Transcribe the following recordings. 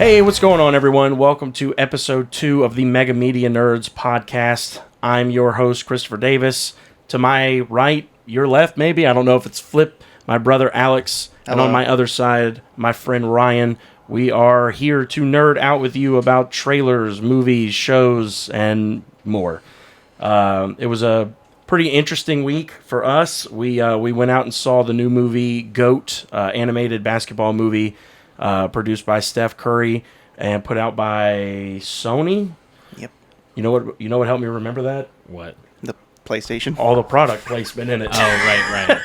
Hey, what's going on, everyone? Welcome to episode 2 of the Mega Media Nerds podcast. I'm your host, Christopher Davis. To my right, your left, maybe. I don't know if it's flip. My brother, Alex. Hello. And on my other side, my friend, Ryan. We are here to nerd out with you about trailers, movies, shows, and more. It was a pretty interesting week for us. We went out and saw the new movie, GOAT, animated basketball movie, produced by Steph Curry and put out by Sony. Yep. You know what helped me remember that? What? The PlayStation. All the product placement in it. Oh,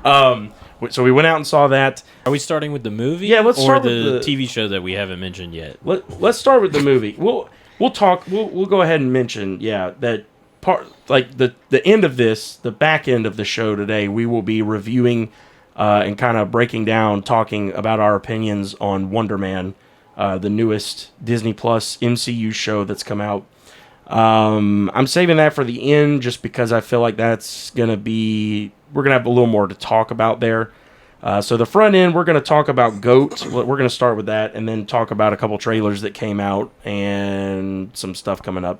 right. So we went out and saw that. Are we starting with the movie? Yeah, let's start or with the TV show that we haven't mentioned yet. Let's start with the movie. We'll talk. We'll go ahead and mention that part, like the end of this, the back end of the show today. We will be reviewing and kind of breaking down, talking about our opinions on Wonder Man, the newest Disney Plus MCU show that's come out. I'm saving that for the end just because I feel like that's gonna be. We're going to have a little more to talk about there. So the front end, we're going to talk about GOAT. We're going to start with that and then talk about a couple trailers that came out and some stuff coming up.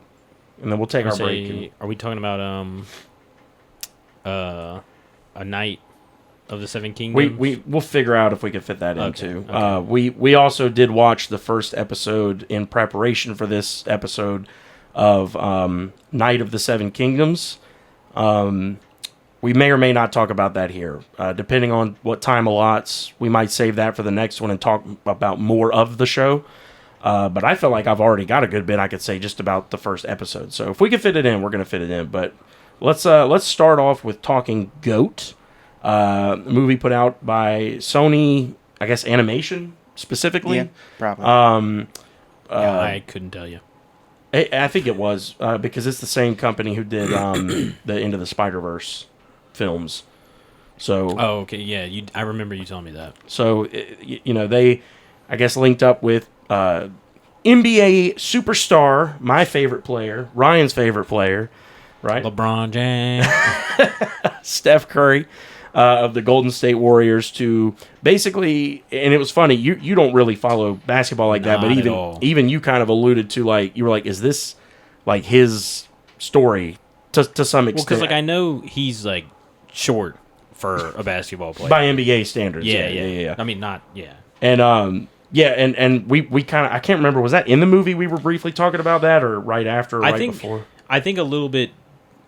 And then we'll take our break. Are we talking about a Night of the Seven Kingdoms? We'll figure out if we can fit that in too. Okay. We also did watch the first episode in preparation for this episode of Night of the Seven Kingdoms. We may or may not talk about that here. Depending on what time allots, we might save that for the next one and talk about more of the show. But I feel like I've already got a good bit I could say just about the first episode. So if we can fit it in, we're going to fit it in. But let's start off with talking GOAT, a movie put out by Sony, I guess Animation specifically. Yeah, probably. I couldn't tell you. I think it was because it's the same company who did the Into the Spider-Verse films. So Oh, okay. Yeah, I remember you telling me that. So they, I guess, linked up with NBA superstar, my favorite player, Ryan's favorite player, right? LeBron James. Steph Curry of the Golden State Warriors to basically, and it was funny. You don't really follow basketball like that, but Not at all. even you kind of alluded to, like, you were like, is this like his story to some extent? Well, because I know he's like short for a basketball player by NBA standards. Yeah. I mean, not yeah. And and we kind of, I can't remember, was that in the movie we were briefly talking about that, or right after, or before? I think a little bit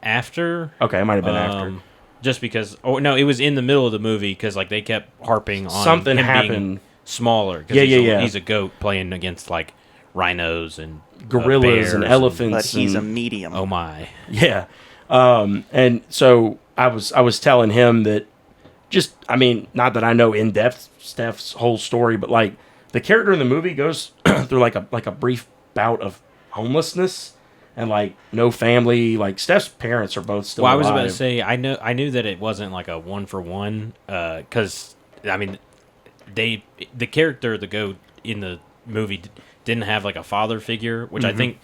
after. Okay, it might have been after. Just because, it was in the middle of the movie because like they kept harping on something him happened being smaller. Yeah. He's a goat playing against like rhinos and gorillas bears and elephants, but he's a medium. Oh my! Yeah, and so I was telling him that, just, I mean, not that I know in depth Steph's whole story, but like the character in the movie goes through like a brief bout of homelessness. And like no family, like Steph's parents are both still alive. I was about to say I knew that it wasn't like a 1-for-1 because I mean the character, the goat in the movie didn't have like a father figure, which I think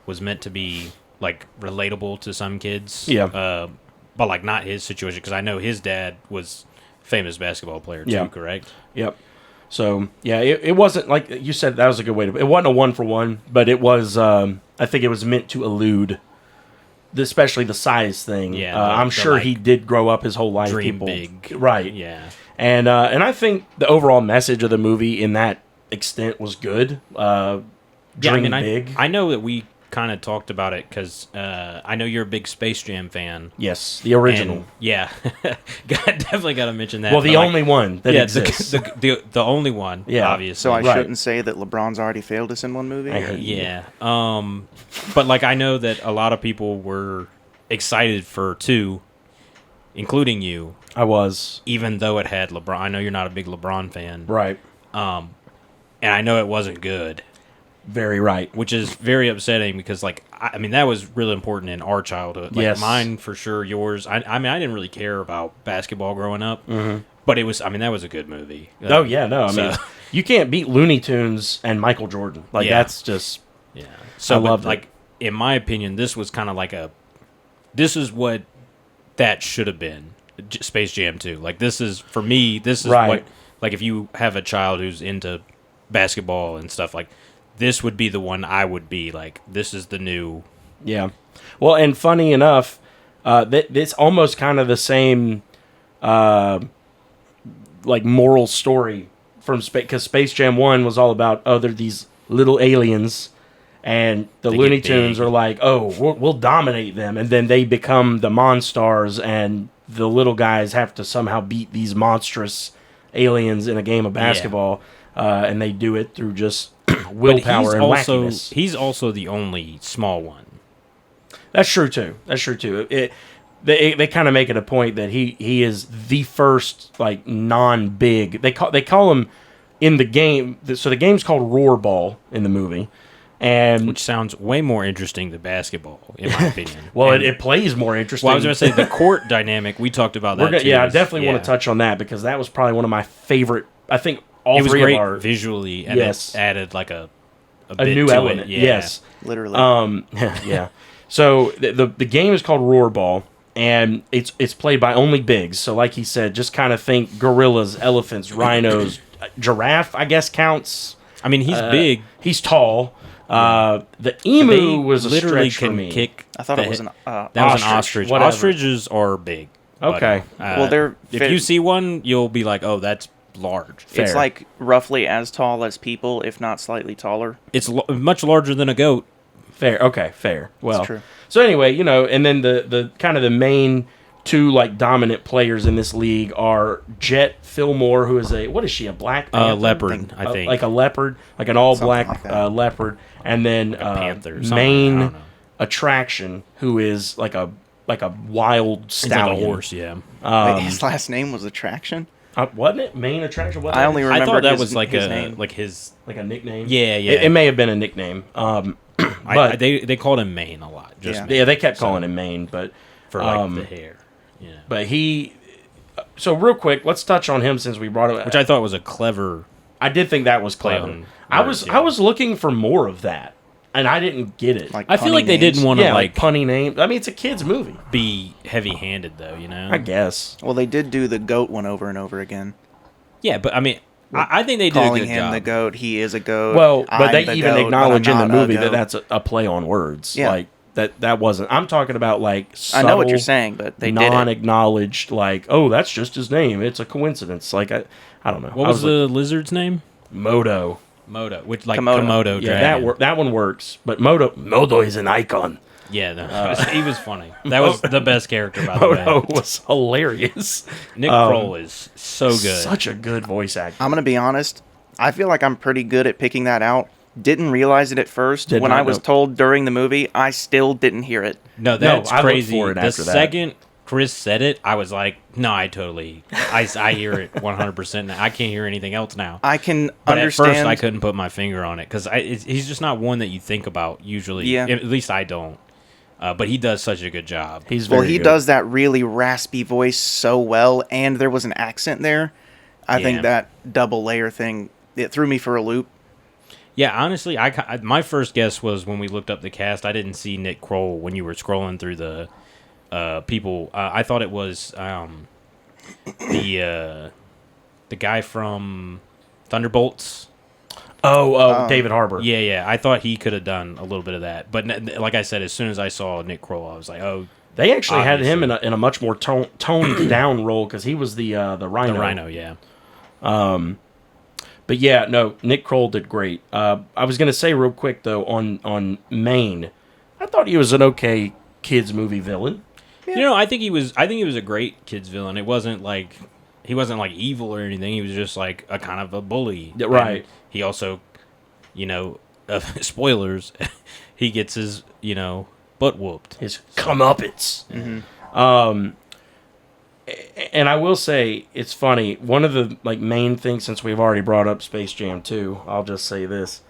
was meant to be like relatable to some kids. Yeah. But like not his situation, because I know his dad was a famous basketball player too. Yeah. Correct. Yep. So yeah, it wasn't like you said. That was a good way to. It wasn't a 1-for-1, but it was. I think it was meant to elude, especially the size thing. Yeah, I'm sure like, he did grow up his whole life. Dream big, right? Yeah, and I think the overall message of the movie in that extent was good. Dream big. I know that we kind of talked about it because I know you're a big Space Jam fan. Yes, the original. And, yeah, definitely got to mention that. Well, the only one that exists. The only one. Yeah, obviously. So I shouldn't say that LeBron's already failed us in one movie. Yeah. But like I know that a lot of people were excited for 2, including you. I was, even though it had LeBron. I know you're not a big LeBron fan, right? And I know it wasn't good. Very right. Which is very upsetting because, like, I mean, that was really important in our childhood. Like, yes. Mine for sure, yours. I mean, I didn't really care about basketball growing up, but it was, I mean, that was a good movie. Oh, yeah, no. I mean, you can't beat Looney Tunes and Michael Jordan. Like, that's just. Yeah. So, I loved it. Like, in my opinion, this was kind of like this is what that should have been. Space Jam 2. Like, this is, for me, this is right. what, like, if you have a child who's into basketball and stuff, like this would be the one I would be like. This is the new. Yeah. Well, and funny enough, it's almost kind of the same, like moral story from because Space Jam 1 was all about they're these little aliens, and the They Looney get Tunes big. are like, we'll dominate them, and then they become the Monstars, and the little guys have to somehow beat these monstrous aliens in a game of basketball, and they do it through just willpower and wackiness. He's also the only small one. That's true too. They kind of make it a point that he is the first like non-big. They call him in the game. So the game's called Roarball in the movie, and Which sounds way more interesting than basketball, in my opinion. well, And- it plays more interesting. Well, I was going to say the court dynamic. We talked about that. Too, I definitely want to touch on that because that was probably one of my favorite. I think all It was three great of our visually, and Yes. it added like a a bit new to element. It. Yeah. Yes. Literally. Yeah. So the game is called Roarball, and it's played by only bigs. So like he said, just kind of think gorillas, elephants, rhinos, giraffe. I guess counts. I mean, he's big. He's tall. The They emu was a literally stretch for can me. kick. I thought the it was head- an That was an ostrich, ostrich. whatever. Ostriches are big. buddy. Okay. Well, they're If fit- you see one, you'll be like, "Oh, that's large." Fair. It's like roughly as tall as people, if not slightly taller. It's much larger than a goat. Fair. Okay. Fair. Well. true. So anyway, and then the kind of the main two like dominant players in this league are Jet Fillmore, who is what is she, a black panther? Leopard, I think. like a leopard, like an all black like that. leopard, and then panther or something, I main don't know. attraction, who is like a wild It's stallion. like a horse. Yeah. Wait, his last name was Attraction? Wasn't it main attraction? What I only I remember thought that his, was like his a name. like his. like a nickname. Yeah, yeah. It may have been a nickname. But they called him Maine a lot. Just Yeah. Maine, yeah, they kept calling him Maine, but for like the hair. Yeah. but he. So real quick, let's touch on him since we brought it. Which I thought was a clever. I did think that was Play clever. on I words, was yeah. I was looking for more of that, and I didn't get it. Like I feel punny like they names. didn't want to yeah, like like punny name. I mean, it's a kids movie. be heavy-handed though, you know. I guess. Well, they did do the goat one over and over again. Yeah, but I mean, I think they did a Calling good him job. the goat, he is a goat. Well, but I'm they the even goat, acknowledge but in I'm the not a movie that goat. that's a play on words. Yeah. Like that wasn't. I'm talking about like I know what you're subtle, saying, but they did it. non-acknowledged. Like, oh, that's just his name. It's a coincidence. Like I don't know. What I was like, the lizard's name? Moto? Moto, which like Komodo. Komodo Yeah, dragon. that one works. But Moto is an icon. Yeah, no, he was funny. That was the best character, by the Moto way. was hilarious. Nick Kroll is so good. Such a good voice actor. I'm going to be honest. I feel like I'm pretty good at picking that out. Didn't realize it at first. Did When not I was know. told during the movie, I still didn't hear it. No, that's I looked crazy. for it The after that. second Chris said it, I was like, no, I hear it 100% now. I can't hear anything else now. I can But understand. at first, I couldn't put my finger on it because he's just not one that you think about usually. Yeah. At least I don't. But he does such a good job. He's very Well, he good. does that really raspy voice so well, and there was an accent there. I Yeah. think that double layer thing, it threw me for a loop. Yeah, honestly, my first guess was when we looked up the cast, I didn't see Nick Kroll when you were scrolling through the people. I thought it was the guy from Thunderbolts. David Harbour. Yeah. I thought he could have done a little bit of that, but like I said, as soon as I saw Nick Kroll, I was like, oh, They actually had him Obviously. in a much more toned down role because he was the Rhino. the Rhino. Yeah. But yeah, no, Nick Kroll did great. I was gonna say real quick though on Maine, I thought he was an okay kids movie villain. You know, I think he was a great kids villain. It wasn't like he wasn't like evil or anything. He was just like a kind of a bully. Yeah, right. And he also, spoilers, he gets his, butt whooped. His comeuppance. And I will say it's funny. One of the main things, since we've already brought up Space Jam 2, I'll just say this.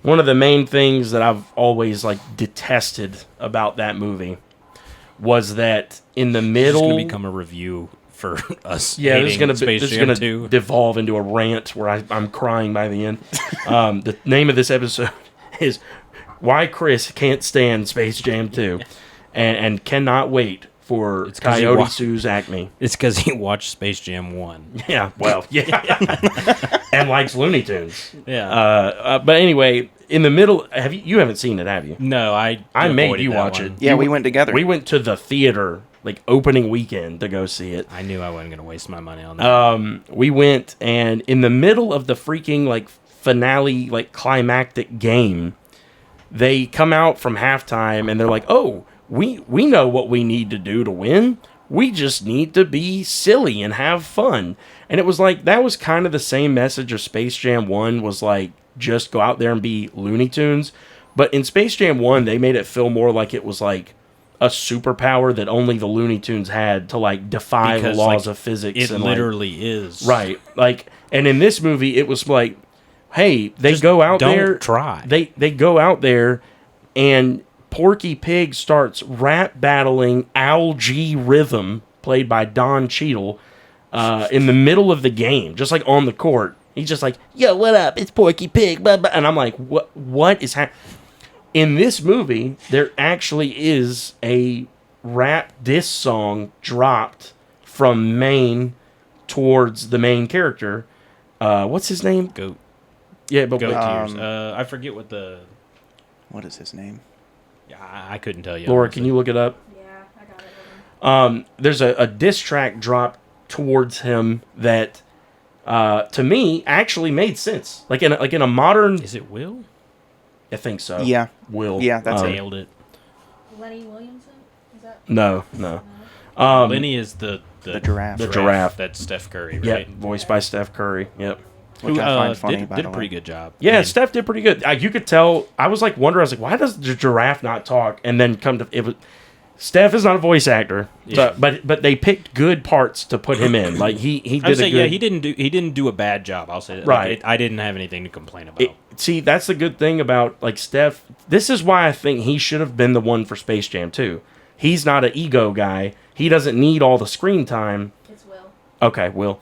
One of the main things that I've always detested about that movie was that in the It's middle, going to become a review for us. yeah, this is hating gonna Space this is Jam gonna 2. devolve into a rant where I'm crying by the end. The name of this episode is "Why Chris Can't Stand Space Jam 2," and cannot wait for It's 'cause he Coyote wa- Sue's Acme. It's because he watched Space Jam 1. Yeah, well, yeah, and likes Looney Tunes. Yeah. But anyway, in the middle, you haven't seen it, have you? No, I made avoided you that watch one. it. Yeah, we went together. We went to the theater like opening weekend to go see it. I knew I wasn't going to waste my money on that. We went, and in the middle of the freaking like finale, like climactic game, they come out from halftime and they're like, "Oh, we know what we need to do to win. We just need to be silly and have fun." And it was like that was kind of the same message of Space Jam 1 was like just go out there and be Looney Tunes. But in Space Jam 1, they made it feel more like it was like a superpower that only the Looney Tunes had to like defy Because, the laws like, of physics. It and literally is. right. Like, and in this movie, it was like, hey, they Just go out don't there. try. They go out there, and Porky Pig starts rap battling Al G Rhythm, played by Don Cheadle, in the middle of the game, just like on the court. He's just like, "Yo, what up? It's Porky Pig." Blah, blah. And I'm like, what is happening? In this movie, there actually is a rap diss song dropped from Maine towards the main character. What's his name? Goat. Yeah, but Goat wait, tears. I forget what the... What is his name? I couldn't tell you. Laura, honestly. can you look it up? Yeah, I got it. There's a diss track dropped towards him that, to me, actually made sense. Like in a modern, Is it Will? I think so. Yeah. Will. Yeah, that's it. Nailed it. Lenny Williamson? Is that? No. Lenny is the giraffe. The giraffe. That's Steph Curry, Yeah, right? voiced by Steph Curry. Yep. Which Who I find funny, did by a the way. pretty good job. Yeah, I mean, Steph did pretty good. You could tell. I was like wondering. I was like, why does the giraffe not talk? And then come to it was. Steph is not a voice actor, Yeah. but they picked good parts to put him in. Like he did I would a say, good. yeah, he didn't do a bad job. I'll say that. Right. I didn't have anything to complain about. See, that's the good thing about like Steph. This is why I think he should have been the one for Space Jam 2. He's not an ego guy. He doesn't need all the screen time. It's Will. Okay, Will.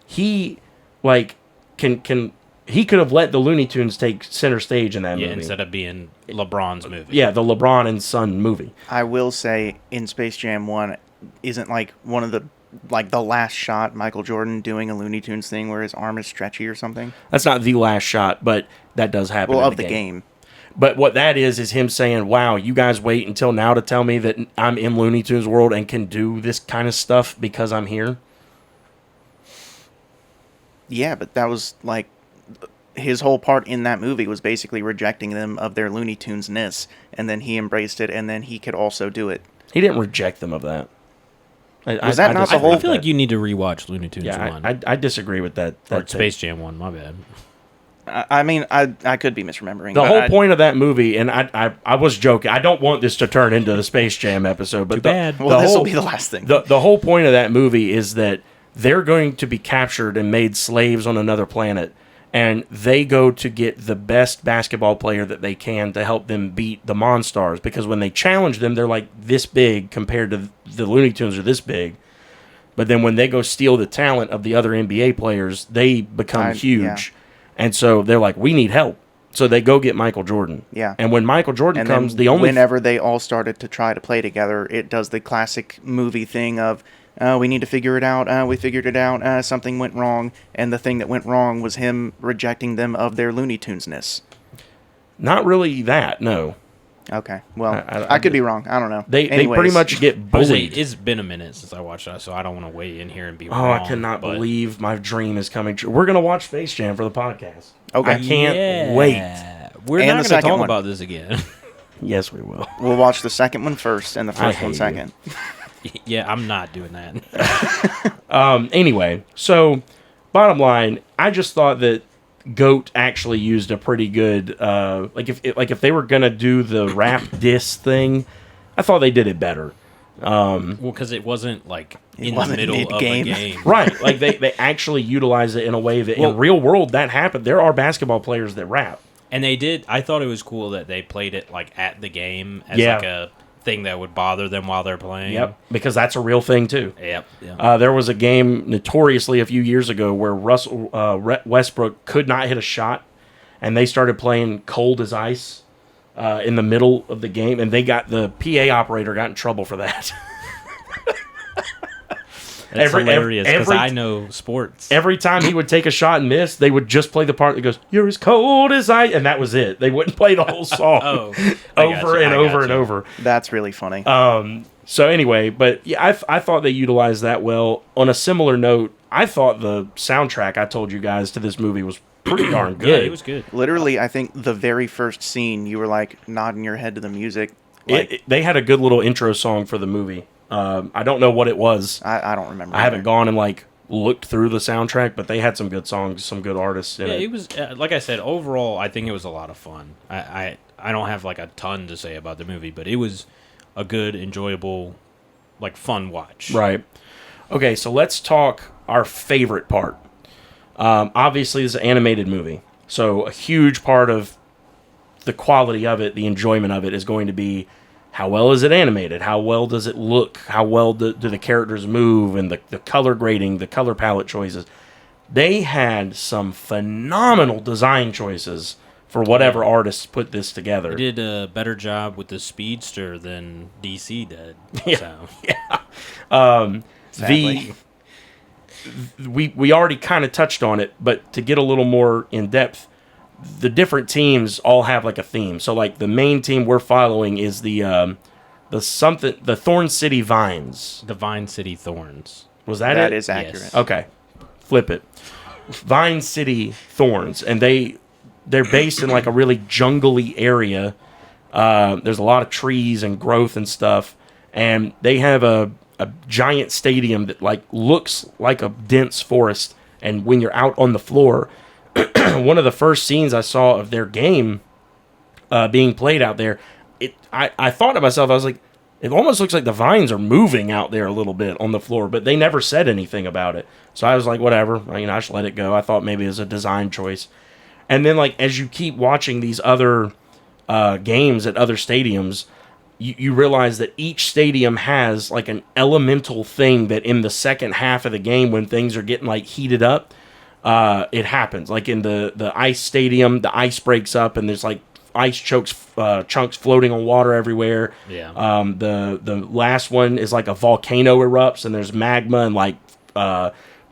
He like can he could have let the Looney Tunes take center stage in that Yeah, movie. instead of being LeBron's movie. Yeah, the LeBron and Son movie. I will say in Space Jam 1 isn't like one of the the last shot Michael Jordan doing a Looney Tunes thing where his arm is stretchy or something. That's not the last shot, but that does happen. Well, in of the game. But what that is him saying, "Wow, you guys wait until now to tell me that I'm in Looney Tunes world and can do this kind of stuff because I'm here." Yeah, but that was like his whole part in that movie was basically rejecting them of their Looney Tunes-ness, and then he embraced it, and then he could also do it. He didn't reject them of that. Was that not the I whole- feel like you need to rewatch Looney Tunes Yeah, 1. I disagree with that. or that Space Jam 1, my bad. I mean, I could be misremembering. The but whole point of that movie, and I was joking. I don't want this to turn into the Space Jam episode, but Too bad. Well, this will whole- be the last thing. The whole point of that movie is that they're going to be captured and made slaves on another planet, and they go to get the best basketball player that they can to help them beat the Monstars, because when they challenge them, they're like this big compared to the Looney Tunes are this big. But then when they go steal the talent of the other NBA players, they become huge. Yeah. And so they're like, we need help. So they go get Michael Jordan. Yeah. And when Michael Jordan and comes, then the only whenever they all started to try to play together, it does the classic movie thing of, we need to figure it out. We figured it out. Something went wrong. And the thing that went wrong was him rejecting them of their Looney Tunes-ness. not really that, no. Okay. Well, I I could be wrong. I don't know. They Anyways, pretty much get Honestly, bullied. it's been a minute since I watched that, so I don't want to weigh in here and be Oh, wrong. I cannot but- believe my dream is coming true. We're going to watch Space Jam for the podcast. Okay. I can't Yeah. wait. We're And not the going to second talk one. about this again. Yes, we will. We'll watch the second one first and the I first one hate second. Yeah, I'm not doing that. Anyway, so bottom line, I just thought that Goat actually used a pretty good if they were gonna do the rap diss thing, I thought they did it better. Well, because it wasn't like It in the wasn't middle of mid-game. a game. Right, like they actually utilize it in a way that Well- in real world that happened. There are basketball players that rap. And they did. I thought it was cool that they played it like at the game as Yeah. like a thing that would bother them while they're playing. Yep, because that's a real thing too. Yep. Yeah. There was a game notoriously a few years ago where Russell Westbrook could not hit a shot, and they started playing Cold as Ice in the middle of the game, and the PA operator got in trouble for that. That's hilarious because I know sports. Every time he would take a shot and miss, they would just play the part that goes, "You're as cold as ice," and that was it. They wouldn't play the whole song over and over. That's really funny. So anyway, but yeah, I thought they utilized that well. On a similar note, I thought the soundtrack I told you guys to this movie was pretty darn good. Yeah, it was good. Literally, I think the very first scene, you were like nodding your head to the music. Like, They had a good little intro song for the movie. I don't know what it was. I don't remember. I haven't gone and like looked through the soundtrack, but they had some good songs, some good artists in it. It was like I said. Overall, I think it was a lot of fun. I don't have like a ton to say about the movie, but it was a good, enjoyable, like fun watch. Right. Okay, so let's talk our favorite part. Obviously, it's an animated movie, so a huge part of the quality of it, the enjoyment of it, is going to be how well is it animated? How well does it look? How well do the characters move? And the color grading, the color palette choices. They had some phenomenal design choices for whatever artists put this together. They did a better job with the Speedster than DC did. Yeah. So. Sadly. We already kind of touched on it, but to get a little more in depth, the different teams all have like a theme. So like the main team we're following is the Thorn City Vines. The Vine City Thorns. Was that it? That is accurate. Yes. Okay. Flip it. Vine City Thorns, and they're based in like a really jungly area. There's a lot of trees and growth and stuff, and they have a giant stadium that like looks like a dense forest. And when you're out on the floor, one of the first scenes I saw of their game being played out there, I thought to myself, I was like, it almost looks like the vines are moving out there a little bit on the floor, but they never said anything about it. So I was like, whatever, I just let it go. I thought maybe it was a design choice. And then like as you keep watching these other games at other stadiums, you realize that each stadium has like an elemental thing that in the second half of the game when things are getting like heated up, it happens. Like in the ice stadium, the ice breaks up and there's like ice chunks floating on water everywhere. Yeah. The last one is like a volcano erupts and there's magma and like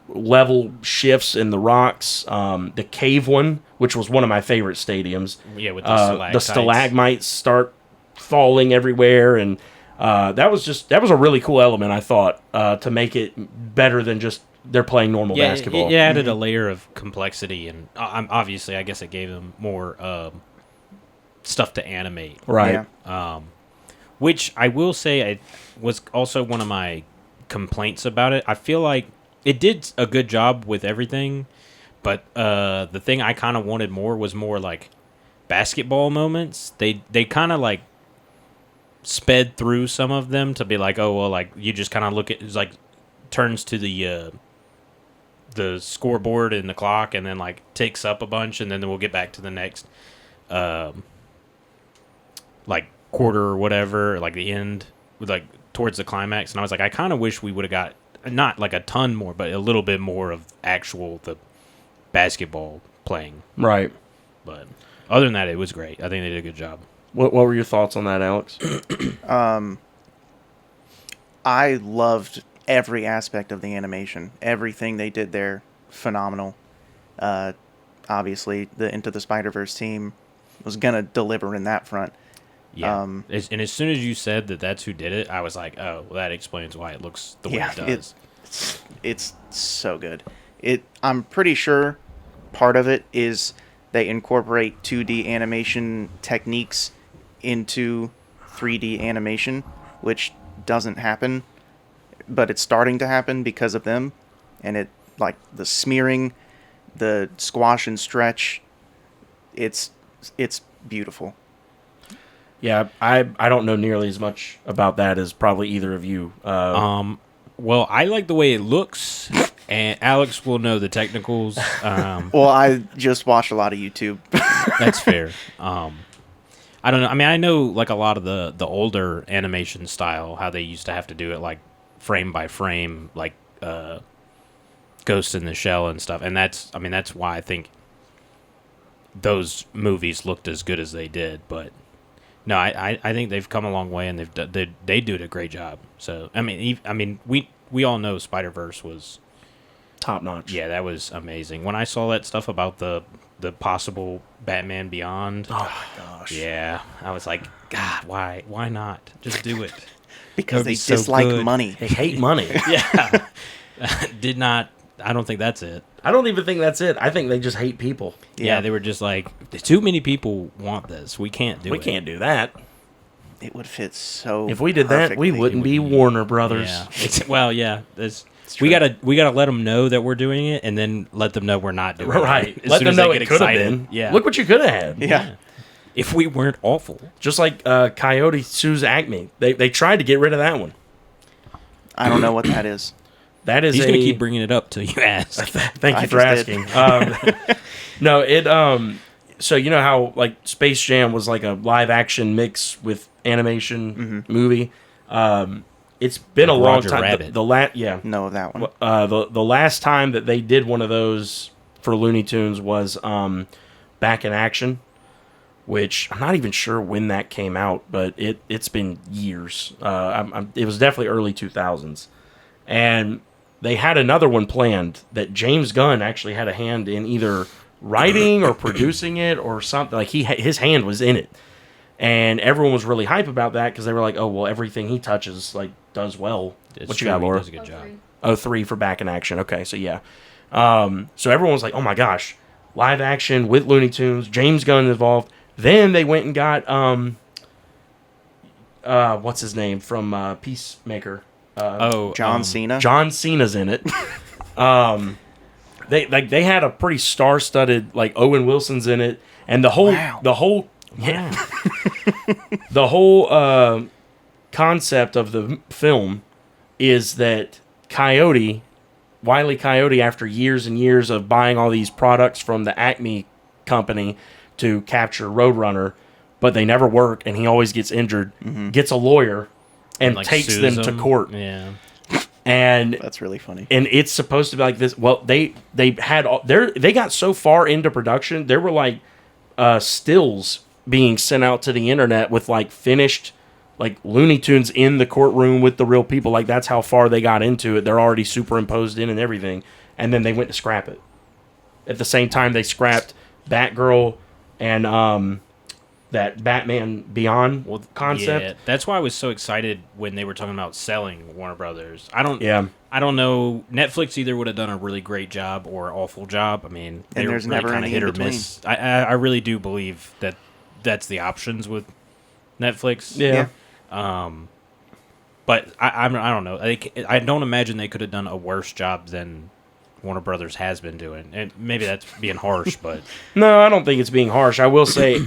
level shifts in the rocks. The cave one, which was one of my favorite stadiums. Yeah, with the stalagmites start falling everywhere, and that was a really cool element, I thought, to make it better than just they're playing normal basketball. It added a layer of complexity, and obviously, I guess it gave them more stuff to animate. Right. Yeah. Which I will say was also one of my complaints about it. I feel like it did a good job with everything, but the thing I kind of wanted more was more like basketball moments. They kind of like sped through some of them to be like, oh well, like you just kind of look at it's like turns to the scoreboard and the clock, and then like takes up a bunch, and then we'll get back to the next like quarter or whatever, like the end with like towards the climax. And I was like, I kind of wish we would have got not like a ton more, but a little bit more of the basketball playing. Right. But other than that, it was great. I think they did a good job. What were your thoughts on that, Alex? I loved every aspect of the animation. Everything they did there, phenomenal. Obviously, the Into the Spider-Verse team was going to deliver in that front. Yeah. And as soon as you said that that's who did it, I was like, oh, well, that explains why it looks the way it does. It's so good. I'm pretty sure part of it is they incorporate 2D animation techniques into 3D animation, which doesn't happen, but it's starting to happen because of them. And it, like the smearing, the squash and stretch, it's beautiful. Yeah, I don't know nearly as much about that as probably either of you. Well, I like the way it looks, and Alex will know the technicals. Well, I just watch a lot of YouTube. That's fair. I don't know. I mean, I know like a lot of the older animation style, how they used to have to do it like frame by frame, like Ghost in the Shell and stuff. And that's why I think those movies looked as good as they did. But no, I think they've come a long way, and they do a great job. So I mean, we all know Spider-Verse was Top notch. yeah, that was amazing. When I saw that stuff about the possible Batman Beyond, Oh my gosh. yeah, I was like, God, why not? Just do it. Because That would they be so dislike good. money. They hate money. Yeah, did not. I don't think that's it. I don't even think that's it. I think they just hate people. Yeah, they were just like, too many people want this. We can't do it. We can't do that. It would fit so. If we did that, we perfectly. wouldn't be Warner Brothers. Yeah. Well, yeah. true. We gotta let them know that we're doing it, and then let them know we're not doing Right. it. As Let soon them as they know get it could have excited. been. Yeah. Look what you could have had. Yeah. If we weren't awful. Just like Coyote sues Acme. They tried to get rid of that one. I don't know what that is. That is He's gonna keep bringing it up till you ask. Thank you I for just asking. No, it. So you know how like Space Jam was like a live action mix with animation movie. It's been Like a long Roger time. Rabbit. Know of that one. The last time that they did one of those for Looney Tunes was Back in Action, which I'm not even sure when that came out, but it's been years. It was definitely early 2000s, and they had another one planned that James Gunn actually had a hand in either writing or producing it or something. Like his hand was in it, and everyone was really hype about that because they were like, "Oh well, everything he touches like does well." It's What true, you got, he Laura? does a good job. Oh, 3 for Back in Action. Okay, so yeah. So everyone was like, "Oh my gosh, live action with Looney Tunes, James Gunn involved." Then they went and got what's his name from Peacemaker? John Cena. John Cena's in it. They had a pretty star-studded like Owen Wilson's in it, and the whole the whole concept of the film is that Wile E. Coyote, after years and years of buying all these products from the Acme company to capture Roadrunner, but they never work, and he always gets injured, gets a lawyer and Like, takes sues them to him. court. Yeah. And That's really funny. and it's supposed to be like this. Well, they got so far into production, there were like stills being sent out to the internet with like finished like Looney Tunes in the courtroom with the real people. Like that's how far they got into it. They're already superimposed in and everything. And then they went to scrap it. At the same time, they scrapped Batgirl and that Batman Beyond concept. Yeah, that's why I was so excited when they were talking about selling Warner Brothers. I don't know. Netflix either would have done a really great job or awful job. I mean, And there's never kind of any hit in or between. miss. I really do believe that that's the options with Netflix. Yeah. But I don't know. I don't imagine they could have done a worse job than Warner Brothers has been doing. And maybe that's being harsh, but No, I don't think it's being harsh. I will say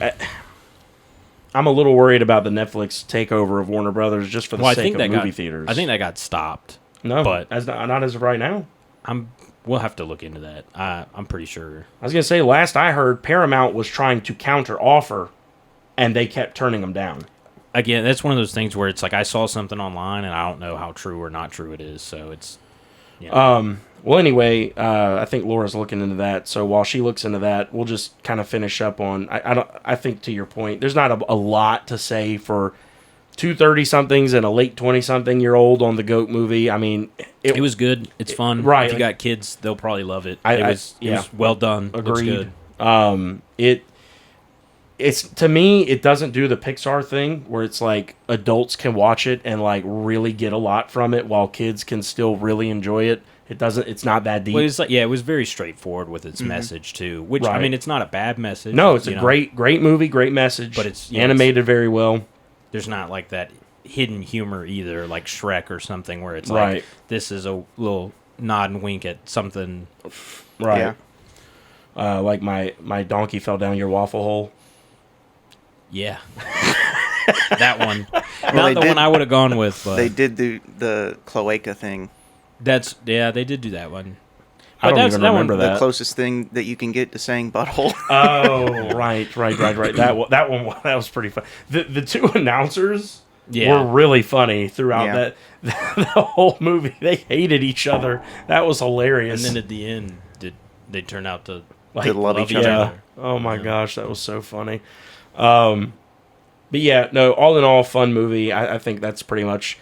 I'm a little worried about the Netflix takeover of Warner Brothers just for the sake of movie theaters. I think that got stopped. no, but- not as of right now. We'll have to look into that. I'm pretty sure. I was gonna say, last I heard, Paramount was trying to counter offer, and they kept turning them down. Again, that's one of those things where it's like I saw something online and I don't know how true or not true it is. So it's Well, anyway, I think Laura's looking into that. So while she looks into that, we'll just kind of finish up on. I think to your point, there's not a lot to say for 230-somethings and a late 20-something-year-old on the GOAT movie. I mean, it was good. It's fun. right. If you got kids, they'll probably love it. It It was well done. Looks Agreed. good. It's to me, it doesn't do the Pixar thing where it's like adults can watch it and like really get a lot from it while kids can still really enjoy it. It doesn't. It's not that deep. Well, it's like it was very straightforward with its message too. Which I Right. mean, it's not a bad message. No, it's you a know. great movie, great message. But it's animated very well. There's not like that hidden humor either, like Shrek or something, where it's Right. like this is a little nod and wink at something. Right. Like my donkey fell down your waffle hole. Yeah, that one. they Not the did- one I would have gone with, but They did the cloaca thing. they did do that one. I don't that's- even that one- remember The that. closest thing that you can get to saying butthole. Oh, right. That one was pretty fun. The two announcers were really funny throughout Yeah. that the whole movie. They hated each other. That was hilarious. And then at the end, they turn out to like, to love each yeah. other. Oh my gosh, that was so funny. But yeah, no. All in all, fun movie. I think that's pretty much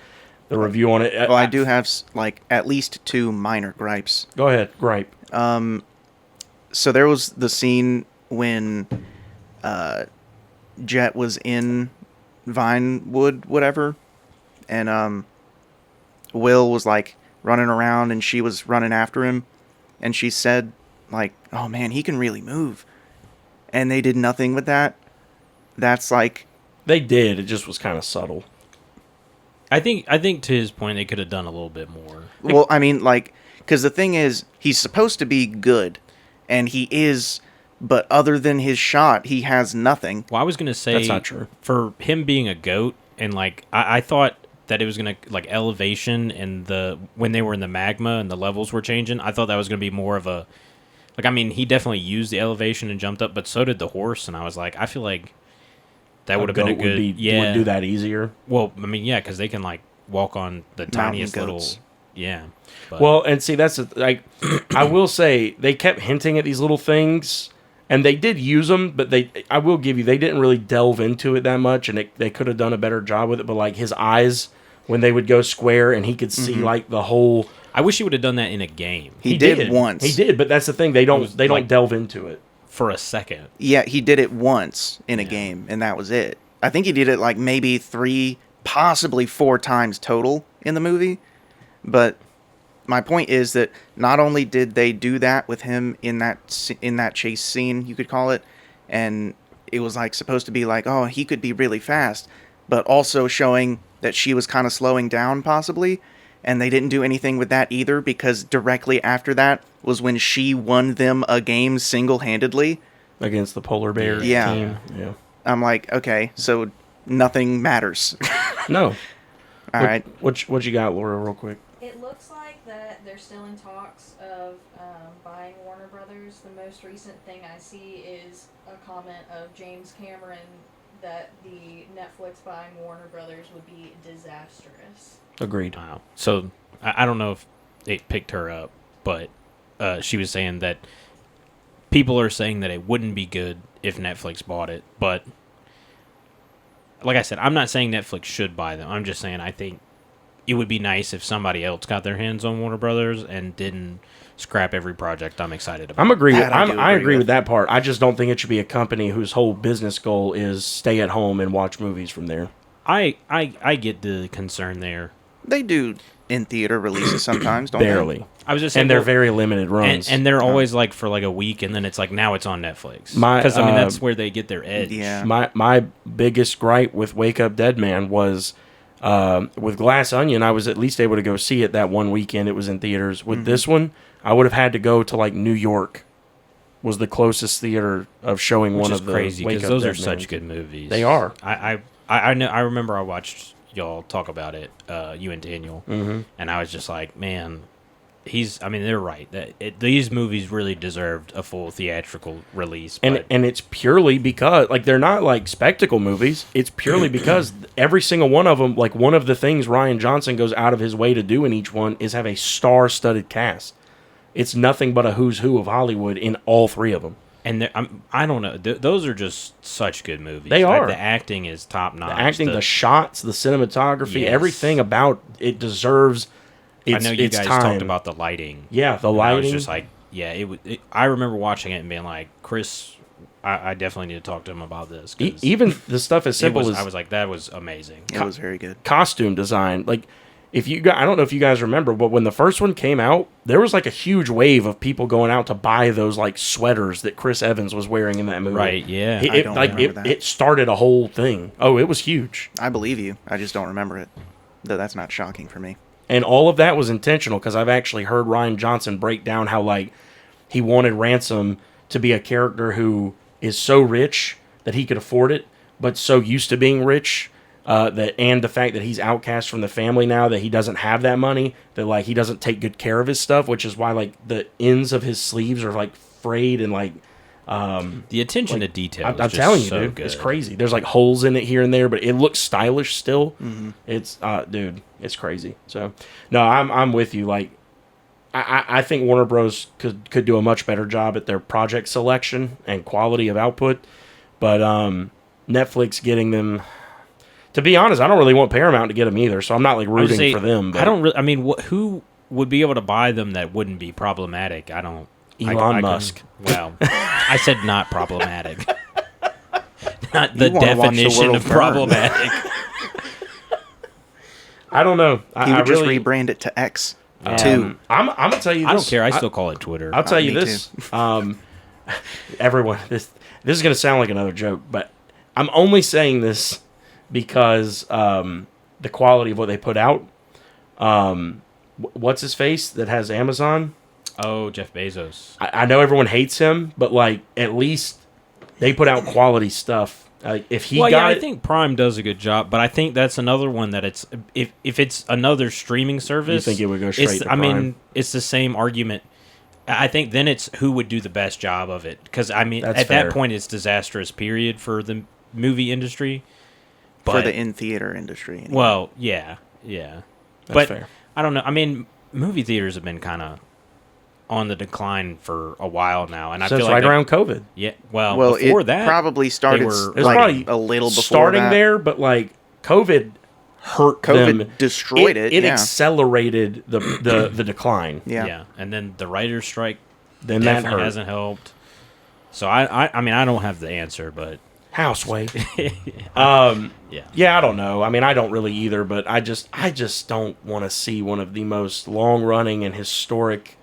the review on it. Well, I do have like at least 2 minor gripes. Go ahead, gripe. So there was the scene when Jet was in Vinewood, whatever, and Will was like running around and she was running after him, and she said like, "Oh man, he can really move," and they did nothing with that. That's like They did. It just was kind of subtle. I think to his point, they could have done a little bit more. well, I mean, like, because the thing is, he's supposed to be good, and he is, but other than his shot, he has nothing. Well, I was gonna say That's not true. For him being a goat, and like I thought that it was gonna like elevation and when they were in the magma and the levels were changing. I thought that was gonna be more of a like. I mean, he definitely used the elevation and jumped up, but so did the horse. And I was like, I feel like that would have been a good Would do that easier. Well, I mean, yeah, because they can like walk on the tiniest little goats. yeah. But, Well, and see, that's like, I will say they kept hinting at these little things, and they did use them, but I will give you, they didn't really delve into it that much, and they could have done a better job with it. But like his eyes, when they would go square, and he could see like the whole. I wish he would have done that in a game He did once. He did, but that's the thing. They don't like- delve into it. for a second. Yeah, he did it once in a game, and that was it. I think he did it like maybe 3, possibly 4 times total in the movie. But my point is that not only did they do that with him in that chase scene, you could call it, and it was like supposed to be like, oh, he could be really fast, but also showing that she was kind of slowing down possibly. And they didn't do anything with that either, because directly after that was when she won them a game single-handedly. Against the polar bear Yeah. team. Yeah. I'm like, okay, so nothing matters. No. All right. What you got, Laura, real quick? It looks like that they're still in talks of buying Warner Brothers. The most recent thing I see is a comment of James Cameron that the Netflix buying Warner Brothers would be disastrous. Agreed. Wow. So I don't know if it picked her up, but she was saying that people are saying that it wouldn't be good if Netflix bought it. But like I said, I'm not saying Netflix should buy them. I'm just saying I think it would be nice if somebody else got their hands on Warner Brothers and didn't scrap every project I'm excited about. I agree with that part. I just don't think it should be a company whose whole business goal is stay at home and watch movies from there. I get the concern there. They do in theater releases sometimes, don't Barely. I was just saying, And they're very limited runs. and they're always like for like a week, and then it's like now it's on Netflix. My, Because I mean that's where they get their edge. they? Yeah. My biggest gripe with Wake Up Dead Man was with Glass Onion, I was at least able to go see it that one weekend it was in theaters. With this one, I would have had to go to like New York was the closest theater of showing Which one is of the crazy Wake because Up those Dead are such Mans. good movies. They are. I know. I remember I watched y'all talk about it, you and Daniel, and I was just like, man, I mean, they're right. These movies really deserved a full theatrical release. And it's purely because, like, they're not, like, spectacle movies. It's purely because every single one of them, like, one of the things Rian Johnson goes out of his way to do in each one is have a star-studded cast. It's nothing but a who's who of Hollywood in all 3 of them. And I don't know. Those are just such good movies. They are. The acting is top notch. The acting, the shots, the cinematography, Yes. everything about it deserves its I know you its guys time. talked about the lighting. Yeah, the And lighting. I was just like, yeah, I remember watching it and being like, Chris, I definitely need to talk to him about this. 'Cause even the stuff as simple as I was like, that was amazing. It was very good. costume design. Like, if you guys, I don't know if you guys remember, but when the first one came out, there was like a huge wave of people going out to buy those like sweaters that Chris Evans was wearing in that movie. Right, yeah. It, don't like remember that. it started a whole thing. Oh, it was huge. I believe you. I just don't remember it. Though that's not shocking for me. And all of that was intentional because I've actually heard Rian Johnson break down how like he wanted Ransom to be a character who is so rich that he could afford it, but so used to being rich and the fact that he's outcast from the family now, that he doesn't have that money, that like he doesn't take good care of his stuff, which is why like the ends of his sleeves are like frayed and like The attention to detail. I'm is just telling you, so dude, good. it's crazy. There's like holes in it here and there, but it looks stylish still. It's dude, it's crazy. So no, I'm with you. Like I think Warner Bros could do a much better job at their project selection and quality of output, but Netflix getting them to be honest, I don't really want Paramount to get them either, so I'm not like rooting for them. But I don't really. I mean, who would be able to buy them that wouldn't be problematic? I don't. Elon Musk. Well, I said not problematic. Not the You wanna watch the definition world of burn. problematic. I don't know. He would just really, rebrand it to X. I'm gonna tell you this. I don't care. I still call it Twitter. I'll tell you Me this. Everyone, this is gonna sound like another joke, but I'm only saying this because the quality of what they put out. What's his face that has Amazon? Oh, Jeff Bezos. I know everyone hates him, but like at least they put out quality stuff. If he got I think Prime does a good job, but I think that's another one that it's if it's another streaming service, you think it would go straight to Prime? I mean, it's the same argument. I think then it's who would do the best job of it, because I mean, That's at fair. that point, it's disastrous. Period for the movie industry. But, For the in-theater industry. Anyway. well, yeah, That's but fair. I don't know. I mean, movie theaters have been kind of on the decline for a while now, and I Since feel like right they- around COVID. Yeah, well, well, before it that, probably started were- It was like probably a little before starting that. there, but like COVID hurt COVID them. destroyed it, It yeah. accelerated the decline. Yeah. and then the writers' strike Then that definitely hurt. hasn't helped. So I mean, I don't have the answer, but Houseway. yeah. Yeah, I don't know. I mean, I don't really either, but I just don't want to see one of the most long-running and historic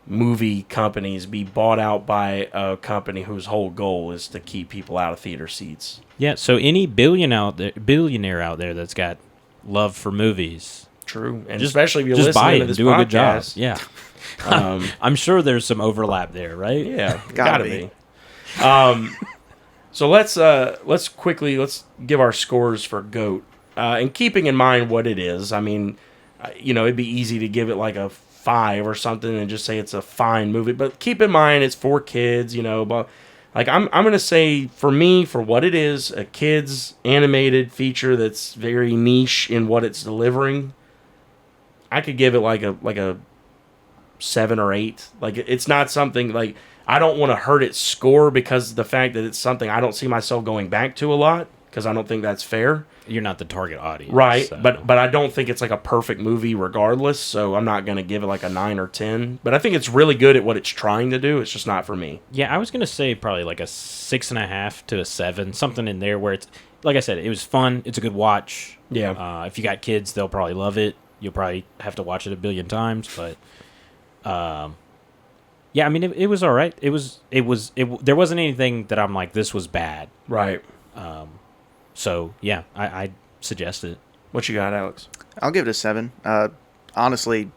movie companies be bought out by a company whose whole goal is to keep people out of theater seats. Yeah, so any billionaire out there that's got love for movies, True, and Just- especially if you're just buy listening it to and this do a good job. podcast. Yeah, Um, I'm sure there's some overlap there, right? yeah, Gotta be. So let's give our scores for GOAT, and keeping in mind what it is. I mean, it'd be easy to give it like a 5 or something and just say it's a fine movie, but keep in mind it's for kids. But like I'm gonna say, for me, for what it is, a kids animated feature that's very niche in what it's delivering, I could give it like a 7 or 8. Like it's not something like. I don't want to hurt its score because of the fact that it's something I don't see myself going back to a lot, because I don't think that's fair. You're not the target audience, Right, so. but I don't think it's like a perfect movie regardless, so I'm not going to give it like a 9 or 10. But I think it's really good at what it's trying to do. It's just not for me. Yeah, I was gonna say probably like a 6.5 to a 7, something in there where it's like I said, it was fun. It's a good watch. Yeah. If you got kids, they'll probably love it. You'll probably have to watch it a billion times, but yeah, I mean it was all right. There wasn't anything that I'm like this was bad. Right. So yeah, I suggest it. What you got, Alex? I'll give it a 7. Honestly,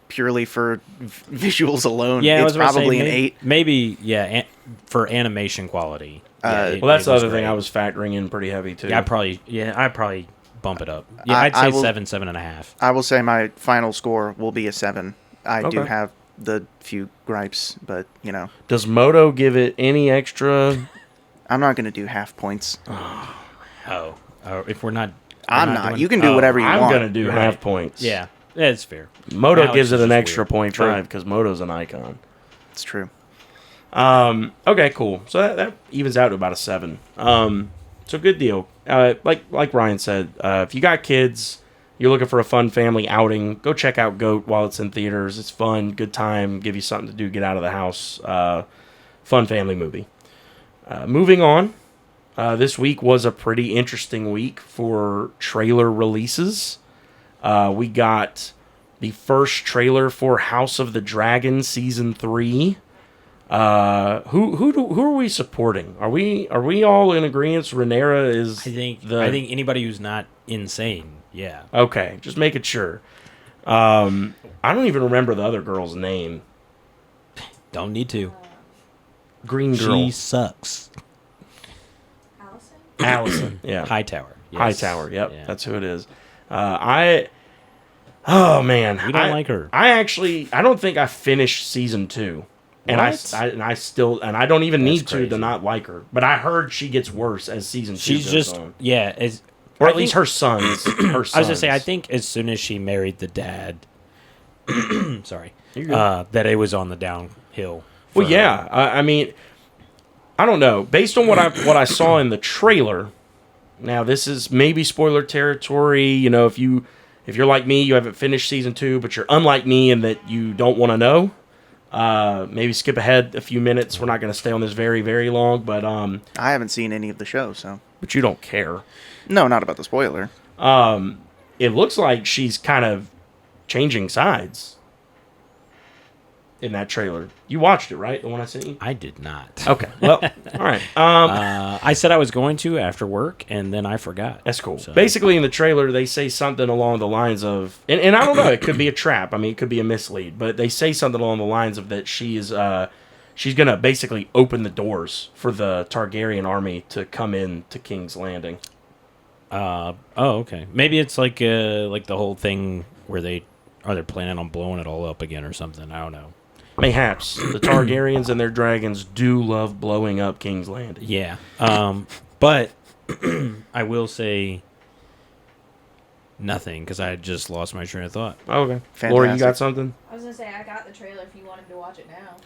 purely for visuals alone, Yeah, I was it's about to say, probably an maybe, 8. Maybe yeah, for animation quality. Well, that's the other thing great. I was factoring in pretty heavy too. Yeah, I'd probably bump it up. Yeah, I'd I say will- 7.5. I will say my final score will be a 7. I do Okay. have the few gripes, but Does Moto give it any extra? I'm not going to do half points. Oh, if we're not, I'm not. doing- You can do whatever you I'm want. going to do You're half right. points. Yeah, it's fair. Moto Alex gives is it an just extra weird. 0.5 because Moto's an icon. It's true. Okay, cool. So that evens out to about a 7. So good deal. Like Ryan said, if you got kids, you're looking for a fun family outing, go check out GOAT while it's in theaters. It's fun, good time, give you something to do, get out of the house. Fun family movie. Moving on, this week was a pretty interesting week for trailer releases. We got the first trailer for House of the Dragon Season 3. Who are we supporting? Are we all in agreement? Rhaenyra is. I think anybody who's not insane. Yeah. Okay, just making sure. I don't even remember the other girl's name. Don't need to. Green girl. She sucks. Allison? Allison. Yeah. Hightower. Yes. Hightower. Yep, Yeah. that's who it is. Oh man, You don't like her. I don't think I finished season 2. And What? I don't even That's need to crazy. not like her. But I heard she gets worse as season 2 She's goes just on. or Or at least her sons. I was gonna say I think as soon as she married the dad, sorry, You're good. that it was on the downhill. Well, for yeah. her. I mean, I don't know. Based on what I saw in the trailer, Now, this is maybe spoiler territory. You know, if you're like me, you haven't finished season 2, but you're unlike me in that you don't want to know. Maybe skip ahead a few minutes. We're not going to stay on this very, very long, but I haven't seen any of the show, so. But you don't care. No, not about the spoiler. It looks like she's kind of changing sides in that trailer. You watched it, right? The one I sent you? I did not. Okay. Well, all right. I said I was going to after work, and then I forgot. That's cool. So- Basically, in the trailer, they say something along the lines of, and I don't know, it could be a trap. I mean, it could be a mislead, but they say something along the lines of that she's going to basically open the doors for the Targaryen army to come in to King's Landing. Okay. Maybe it's like the whole thing where they're planning on blowing it all up again or something. I don't know. Mayhaps. The Targaryens and their dragons do love blowing up King's Landing. Yeah. But I will say nothing because I just lost my train of thought. Okay. Fantastic. Laura, you got something? I was gonna say I got the trailer if you wanted to watch it now.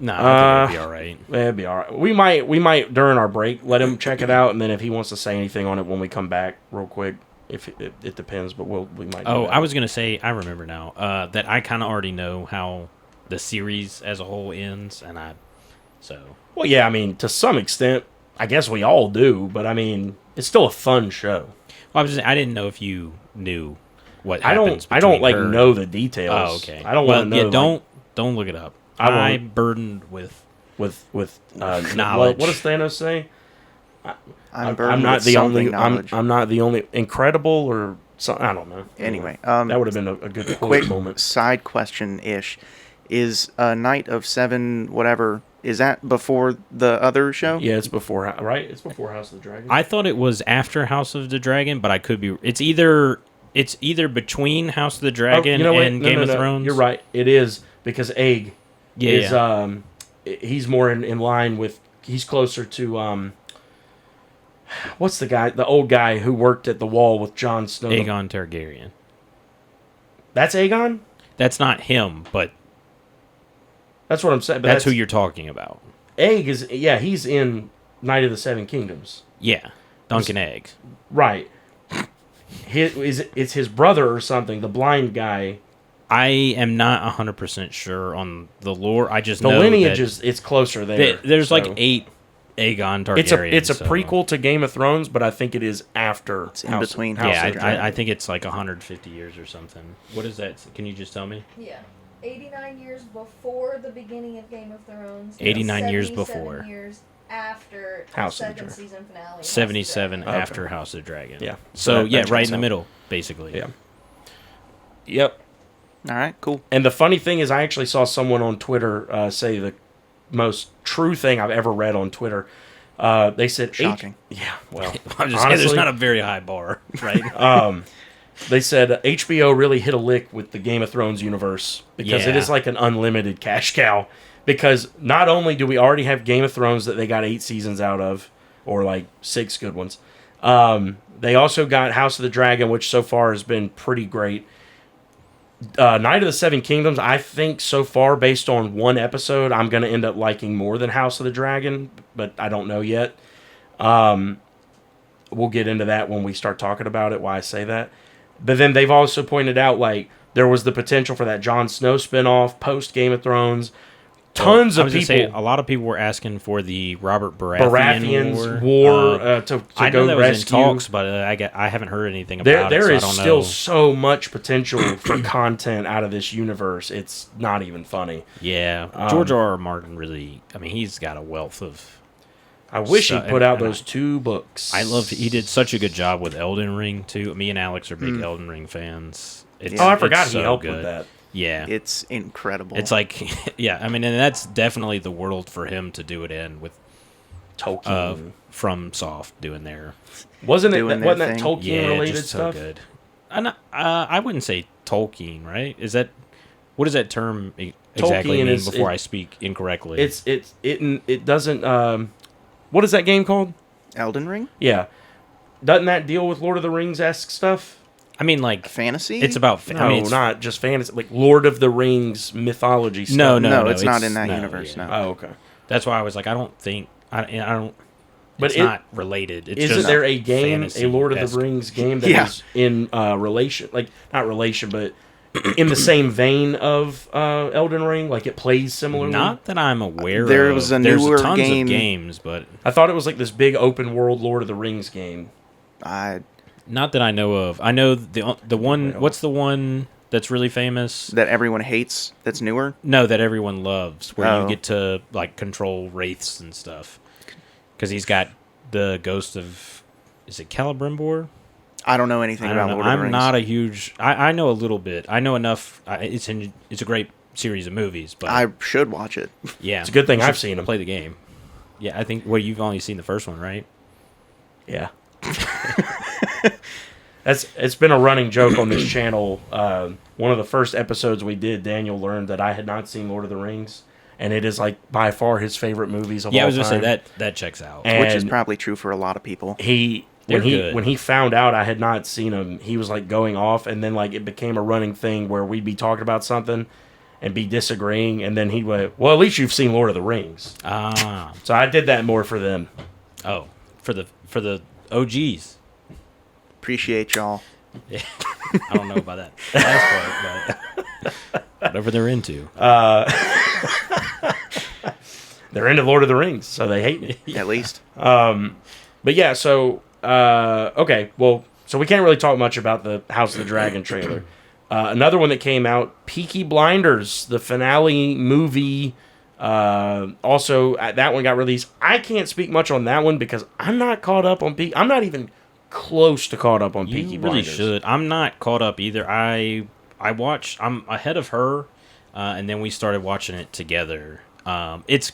No, I think it'll be all right. It'd be all right. We might during our break let him check it out, and then if he wants to say anything on it when we come back, real quick, if it depends. But we might. Oh, do that. I was gonna say I remember now that I kind of already know how the series as a whole ends, and Well, yeah. I mean, to some extent, I guess we all do, but I mean, it's still a fun show. Well, I didn't know if you knew what I happens. don't like between her- know the details. Oh, okay. I don't well, want to know. Yeah, don't look it up. I won't. I'm burdened with with knowledge. What does Thanos say? I'm burdened not with the something only. knowledge. I'm not the only incredible or something. I don't know. Anyway, that would have been a good quick moment. side question-ish. Is Night of Seven, whatever, is that before the other show? Yeah, it's before, right? It's before House of the Dragon. I thought it was after House of the Dragon, but I could be. It's either between House of the Dragon you know what? and No, Game no, of no. Thrones. You're right. It is because Aeg is Yeah. he's more in line with. He's closer to what's the guy? The old guy who worked at the Wall with Jon Snow. Aegon Targaryen. That's Aegon. That's not him, but That's what I'm saying. But that's who you're talking about. Aeg is. Yeah, he's in Night of the Seven Kingdoms. Yeah, Duncan Eggs. Right. It's his brother or something. The blind guy. I am not 100% sure on the lore. I just The know lineage that is it's closer there. there's like so. 8 Aegon Targaryens. It's a so- prequel to Game of Thrones, but I think it is after. It's in between. Yeah, of the Dragon. I think it's like 150 years or something. What is that? Can you just tell me? Yeah. 89 years before the beginning of Game of Thrones. 89 years 77 before. years after House of the the second Dragon. season finale. House of the 77 Dragon. after House of the Dragon. Yeah. So That yeah, checks right in the out. middle, basically. Yeah. Yep. All right, cool. And the funny thing is, I actually saw someone on Twitter say the most true thing I've ever read on Twitter. They said, Shocking. yeah, well, I'm just saying, there's honestly, not a very high bar, right? they said HBO really hit a lick with the Game of Thrones universe because it Yeah. is like an unlimited cash cow. Because not only do we already have Game of Thrones that they got 8 seasons out of, or like 6 good ones, they also got House of the Dragon, which so far has been pretty great. Night of the Seven Kingdoms, I think so far, based on one episode, I'm going to end up liking more than House of the Dragon, but I don't know yet. We'll get into that when we start talking about it, why I say that. But then they've also pointed out, like, there was the potential for that Jon Snow spinoff post Game of Thrones. Tons I of was gonna people. say, a lot of people were asking for the Robert Baratheon Baratheon's war. war to I go know that was rescue. in talks, but I haven't heard anything about There it. is so I don't still know. so much potential for content out of this universe. It's not even funny. Yeah, George R. R. Martin really. I mean, he's got a wealth of. I wish So- he put out and those 2 books. He did such a good job with Elden Ring too. Me and Alex are big Elden Ring fans. It's, Oh, I forgot it's he so helped good. with that. Yeah, It's incredible. it's like yeah. I mean, and that's definitely the world for him to do it in with Tolkien. from Soft doing their wasn't doing that their Tolkien thing. related just stuff? so good. I wouldn't say Tolkien, right? Is that what does that term exactly Tolkien mean is- before it- I speak incorrectly? It doesn't. What is that game called? Elden Ring? Yeah, doesn't that deal with Lord of the Rings-esque stuff? I mean, like Fantasy? it's about. No, I mean, it's, not just fantasy. Like Lord of the Rings mythology stuff. No, No, it's not in that no, universe, yeah. no. Oh, okay. That's why I was like, I don't think I don't. But it's not related. It's Isn't just there a game, fantasy a Lord of the esque. Rings game that Yeah. is in relation, like not relation, but in the same vein of Elden Ring? Like it plays similarly. Not that I'm aware There of. was a There's newer tons game- of games, but I thought it was like this big open world Lord of the Rings game. not that I know of. I know the one. Well. What's the one that's really famous? That everyone hates. That's newer. No, that everyone loves, where Oh. you get to like control wraiths and stuff. Because he's got the ghost of, is it Celebrimbor? I don't know anything I about don't know. Lord of the I'm Rings. not a huge. I know a little bit. I know enough. It's a great series of movies, but I should watch it. yeah, It's a good thing you I've should seen 'em. Play the game. Yeah, I think. Well, you've only seen the first one, right? Yeah. It's been a running joke on this channel. One of the first episodes we did, Daniel learned that I had not seen Lord of the Rings, and it is like by far his favorite movies of all Yeah, time. I was gonna say that checks out. And Which is probably true for a lot of people. They're good. When he found out I had not seen him, he was like going off, and then like it became a running thing where we'd be talking about something and be disagreeing, and then he went, "Well, at least you've seen Lord of the Rings." Ah, So I did that more for them. oh, for the OGs. Appreciate y'all. I don't know about that last part, but whatever they're into. They're into Lord of the Rings, so they hate me. At least. But yeah, so okay, well, so we can't really talk much about the House of the Dragon trailer. Another one that came out, Peaky Blinders, the finale movie. Also, that one got released. I can't speak much on that one because I'm not caught up on Peaky. I'm not even close to caught up on You Peaky really Blinders. should. I'm not caught up either. I watched. I'm ahead of her, and then we started watching it together. It's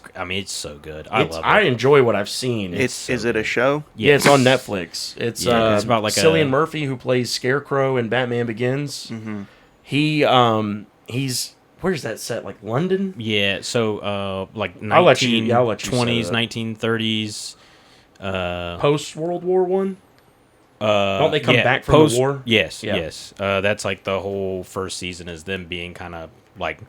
so good. I love it. I enjoy what I've seen. Is it a show? Yeah, it's on Netflix. It's Yeah, it's about like Cillian Murphy, who plays Scarecrow in Batman Begins. Mm-hmm. He's where's that set? Like London? Yeah, so like I'll let you 1920s, set it 1930s. Post World War One. Don't they come back from post, the war? Yes, Yeah. yes. That's like the whole first season is them being kind of like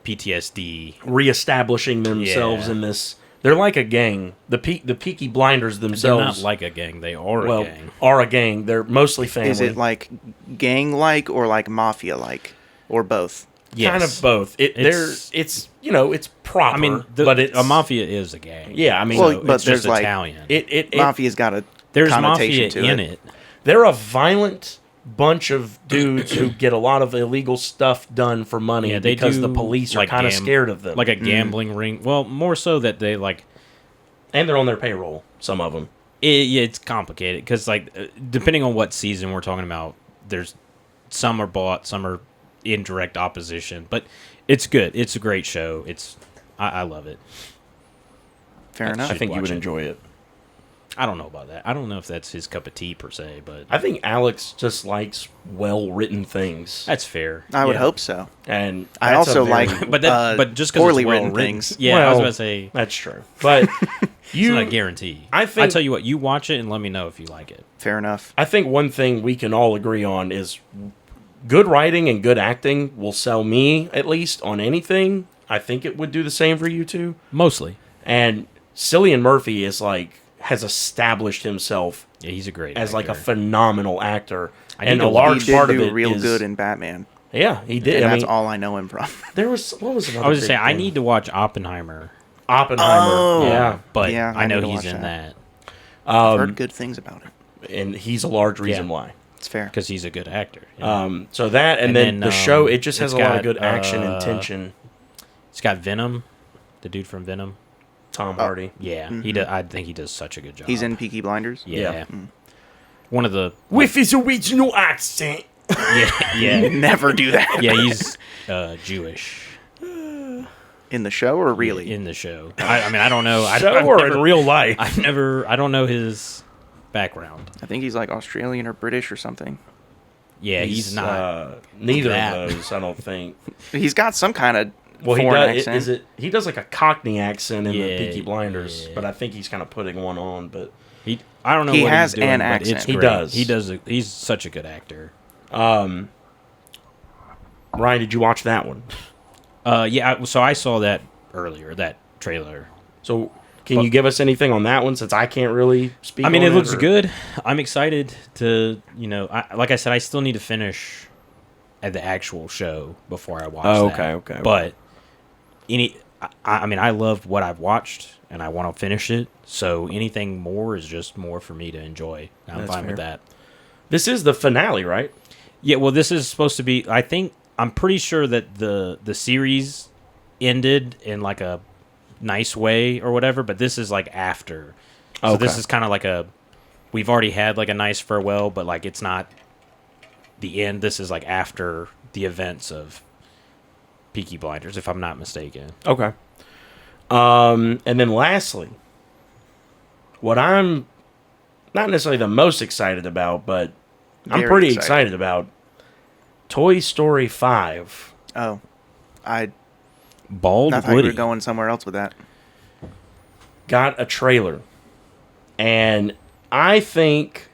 PTSD. Reestablishing themselves Yeah. in this. They're like a gang. The Peaky Blinders They're themselves. not like a gang. They are well, a gang. are a gang. They're mostly family. Is it like gang-like or like mafia-like? Or both? Yes. kind of both? It's proper. I mean, but it's a mafia is a gang. Yeah, I mean, Well, So but it's there's just like- Italian. Mafia's got a There's connotation mafia to in it. it. they're a violent bunch of dudes who get a lot of illegal stuff done for money Yeah, they because do the police are like kind of scared of them. like a gambling ring. Well, more so that they like. And they're on their payroll, some of them. It's complicated because like depending on what season we're talking about, there's some are bought, some are in direct opposition, but it's good. It's a great show. I love it. Fair I enough. I think you watch would it. enjoy it. I don't know about that. I don't know if that's his cup of tea per se, but I think Alex just likes well-written things. that's fair. I would Yeah. hope so. And I that's also a very- like But just because poorly it's well written written things. Yeah, I was Well, about to say That's true. But it's you, not a guarantee. I think- tell you what, you watch it and let me know if you like it. Fair enough. I think one thing we can all agree on is good writing and good acting will sell me, at least, on anything. I think it would do the same for you too. Mostly. And Cillian Murphy has established himself Yeah, he's a great as like a actor. phenomenal actor. I need And to a watch- large He did part of do it real is- good in Batman. Yeah, he did. And I that's mean, all I know him from. there was what was another I was big gonna say I thing? need to watch Oppenheimer, Oppenheimer. Oh. Yeah, but Yeah, I I know need to he's watch in that I've heard good things about it. and he's a large reason Yeah. why. It's fair. because he's a good actor. Yeah. So that and, And then then, the show, it just has it's a lot of got, good action and tension. It's got Venom, the dude from Venom. Tom Hardy. Yeah, he does. I think he does such a good job. He's in Peaky Blinders. Yeah, Yeah. one of the With his original accent. yeah Never do that. yeah. He's Jewish In the show or really? in the show. I mean, I don't know. Show I've or never, in real life? I don't know his background. I think he's like Australian or British or something. Yeah, he's not. Neither that. of those, I don't think. He's got some kind of Well, he foreign does. accent. He does like a Cockney accent in the Yeah, Peaky Blinders, yeah. but I think he's kind of putting one on. But I don't know. He what has he's doing, an but accent. It's He great. does. He does. He's such a good actor. Ryan, did you watch that one? Yeah. So I saw that earlier. That trailer. So Can you give us anything on that one, since I can't really speak? I mean, on it looks or- good. I'm excited to, like I said, I still need to finish at the actual show before I watch Oh, that. okay. But I mean, I love what I've watched, and I want to finish it. So anything more is just more for me to enjoy. I'm That's fine with fair. that. This is the finale, right? Yeah, well, this is supposed to be. I'm pretty sure that the series ended in like a nice way or whatever, but this is like after. So this Okay. is kind of like we've already had like a nice farewell, but like it's not the end. This is like after the events of Peaky Blinders, if I'm not mistaken. Okay. And then lastly, what I'm not necessarily the most excited about, but I'm Very pretty excited. excited about Toy Story 5 Oh, I Bald thought you Woody. were going somewhere else with that. got a trailer. And I think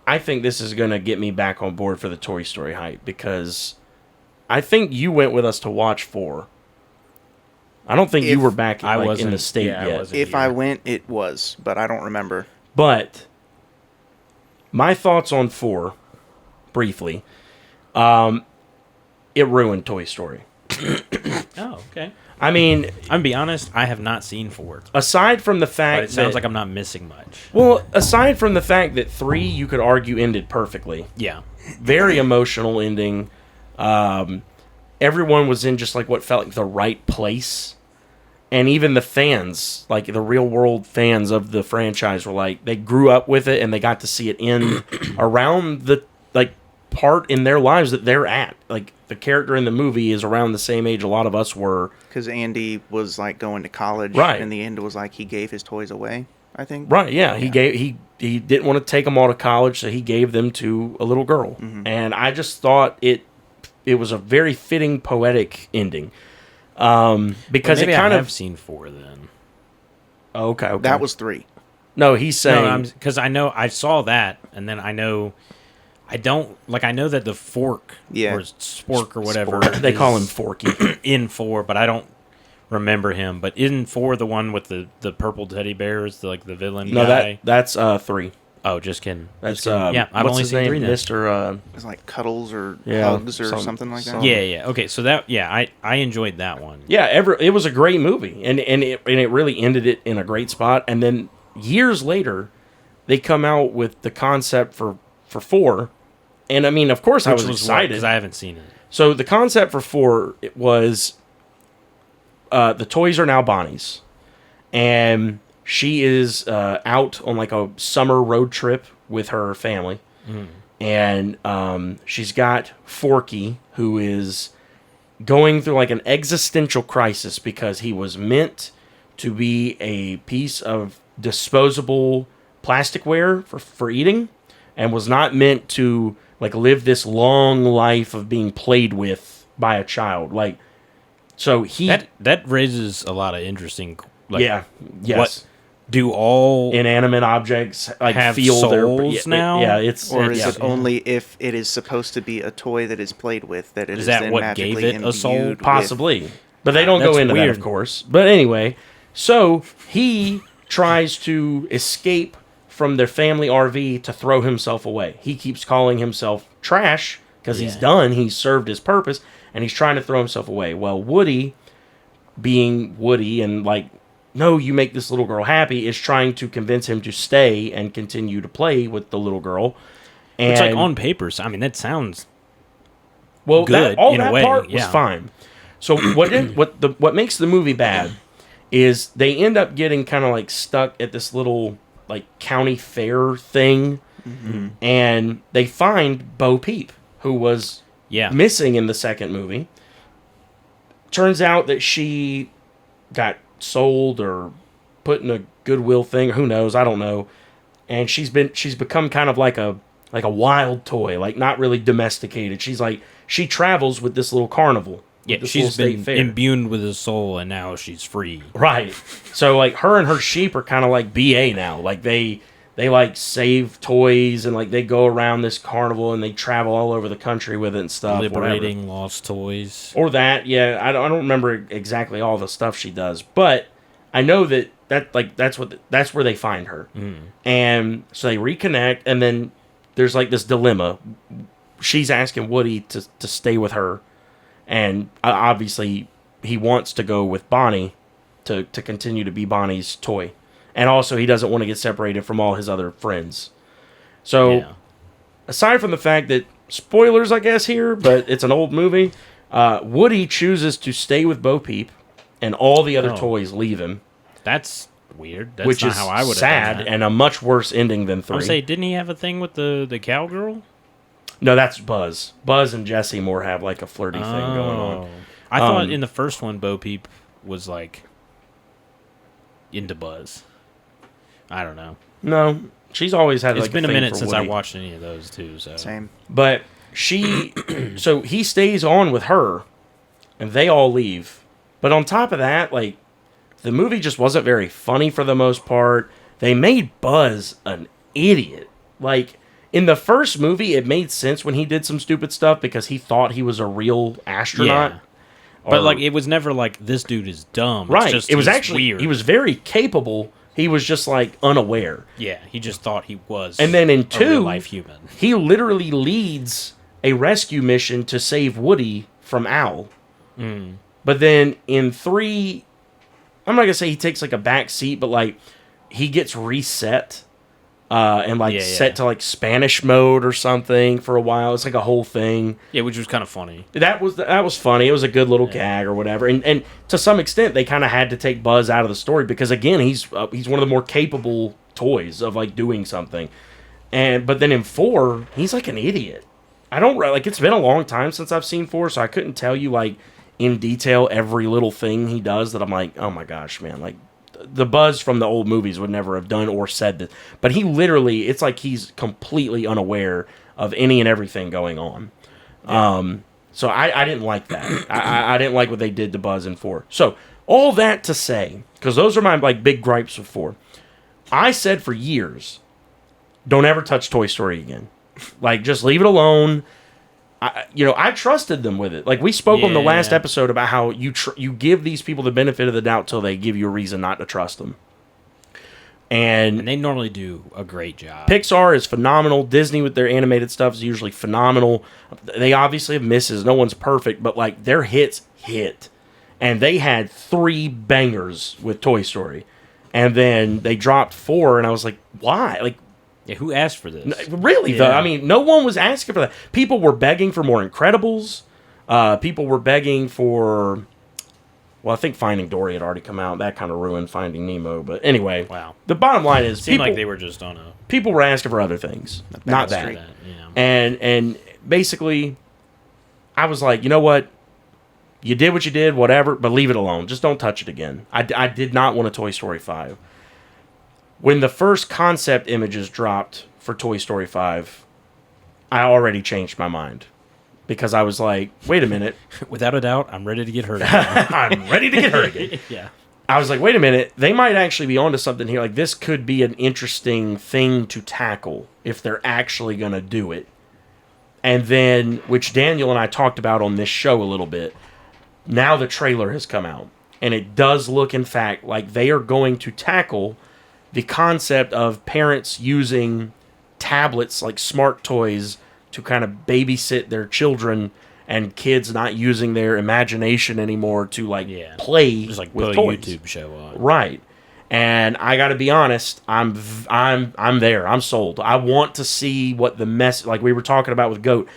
this is going to get me back on board for the Toy Story hype, because I think you went with us to watch 4. I don't think you If were back I in wasn't- the state yeah, I yet. wasn't. If I here. went, it was, but I don't remember. But my thoughts on 4, briefly, it ruined Toy Story. Oh, okay. I mean, I'm gonna be honest. I have not seen 4, aside from the fact but it sounds that, like I'm not missing much. well, aside from the fact that 3, you could argue, ended perfectly. Yeah. Very emotional ending. Everyone was in just like what felt like the right place. And even the fans, like the real world fans of the franchise, were like, they grew up with it and they got to see it in around the like part in their lives that they're at. Like the character in the movie is around the same age a lot of us were. Because Andy was like going to college, Right. and the end was like he gave his toys away, I think. Right, yeah. He didn't want to take them all to college, so he gave them to a little girl. Mm-hmm. And I just thought it was a very fitting poetic ending. Because Maybe it kind I of have seen 4 then. okay. That was 3. No, he's saying No, because I know I saw that, and then I know I know that the fork Yeah. or spork or whatever they call him is Forky. in 4, but I don't remember him. But in 4, the one with the purple teddy bears, the villain No, guy. that's 3. Oh, just kidding. That's Just kidding. Yeah, I've what's only his seen name? 3 then. Mr. It's like Cuddles or Yeah, Hugs or something like that. some- Yeah. Okay, so I enjoyed that one. it was a great movie, and it really ended it in a great spot. And then years later, they come out with the concept for 4, and I mean, of course, I was excited because I haven't seen it. So the concept for 4 it was the toys are now Bonnie's, and she is out on like a summer road trip with her family, and she's got Forky, who is going through like an existential crisis because he was meant to be a piece of disposable plasticware for eating, and was not meant to like live this long life of being played with by a child. Like, so he, That raises a lot of interesting. Like, yeah, yes. What do all Inanimate objects like have feel souls their now? Yeah, it's Or is yeah. it only if it is supposed to be a toy that is played with that it Is is that then what magically gave it a soul? imbued with- Possibly. But they don't go That's into that, weird. of course. But anyway, so he tries to escape from their family RV to throw himself away. He keeps calling himself trash because he's Yeah. done, he's served his purpose, and he's trying to throw himself away. Well, Woody, being Woody and like, no, you make this little girl happy, is trying to convince him to stay and continue to play with the little girl. And It's like on paper. So, I mean, that sounds well, good, all in a that way, part was yeah. fine. So what makes the movie bad is they end up getting kind of like stuck at this little like county fair thing, and they find Bo Peep, who was yeah. missing in the second movie. Turns out that she got sold or put in a Goodwill thing. Who knows? I don't know. And she's become kind of like a wild toy, like not really domesticated. She travels with this little carnival. Yeah, with this little she's state been fair. imbued with his soul, and now she's free. Right. So like her and her sheep are kind of like BA now. Like they like save toys and like they go around this carnival and they travel all over the country with it and stuff. whatever. Liberating lost toys. Or that, yeah. I don't remember exactly all the stuff she does, but I know that's where they find her. And so they reconnect, and then there's like this dilemma. She's asking Woody to stay with her, and obviously he wants to go with Bonnie to continue to be Bonnie's toy. And also he doesn't want to get separated from all his other friends. So aside from the fact that, spoilers I guess here, but it's an old movie, Woody chooses to stay with Bo Peep, and all the other toys leave him. That's weird. That's which not is how I would have sad done that. and a much worse ending than 3. I would say, didn't he have a thing with the cowgirl? No, that's Buzz. Buzz and Jesse more have like a flirty thing going on. I thought in the first one, Bo Peep was like into Buzz. I don't know. No, she's always had. It's been a thing minute for since Woody. I watched any of those too. So Same. But she, so he stays on with her, and they all leave. But on top of that, like, the movie just wasn't very funny for the most part. They made Buzz an idiot. Like, in the first movie, it made sense when he did some stupid stuff because he thought he was a real astronaut. Yeah. But like, it was never like, this dude is dumb. Right. It's just, it was he's actually weird. He was very capable. He was just like unaware. Yeah, he just thought he was. And then in a 2, real life human. he literally leads a rescue mission to save Woody from Owl. But then in 3, I'm not gonna say he takes like a back seat, but like he gets reset and like set to like Spanish mode or something for a while. It's like a whole thing. Yeah, which was kind of funny. That was funny. It was a good little gag or whatever. And to some extent, they kind of had to take Buzz out of the story because again, he's one of the more capable toys of like doing something. But then in 4, he's like an idiot. I don't like. It's been a long time since I've seen 4, so I couldn't tell you like in detail every little thing he does that I'm like, oh my gosh, man, like. The Buzz from the old movies would never have done or said this. But he literally, it's like he's completely unaware of any and everything going on. Yeah. So I didn't like that. I didn't like what they did to Buzz in 4. So all that to say, because those are my like big gripes with 4. I said for years, don't ever touch Toy Story again. Like, just leave it alone. I trusted them with it. Like, we spoke on the last episode about how you give these people the benefit of the doubt till they give you a reason not to trust them. And they normally do a great job. Pixar is phenomenal. Disney with their animated stuff is usually phenomenal. They obviously have misses. No one's perfect, but like their hits hit. And they had 3 bangers with Toy Story. And then they dropped 4, and I was like, why? Like, yeah, who asked for this? Really, though? I mean, no one was asking for that. People were begging for more Incredibles. People were begging for... Well, I think Finding Dory had already come out. That kind of ruined Finding Nemo. But anyway, wow. The bottom line is... It seemed like they were just on a... People were asking for other things. Not that. Yeah. And basically, I was like, you know what? You did what you did, whatever, but leave it alone. Just don't touch it again. I did not want a Toy Story 5. When the first concept images dropped for Toy Story 5, I already changed my mind. Because I was like, wait a minute. Without a doubt, I'm ready to get hurt again. I'm ready to get hurt again. Yeah. I was like, wait a minute. They might actually be onto something here. Like, this could be an interesting thing to tackle if they're actually going to do it. And then, which Daniel and I talked about on this show a little bit, now the trailer has come out. And it does look, in fact, like they are going to tackle the concept of parents using tablets, like smart toys, to kind of babysit their children, and kids not using their imagination anymore to play just like with put toys. a YouTube show on. Right. And I got to be honest, I'm there. I'm sold. I want to see what the mess, like we were talking about with Goat,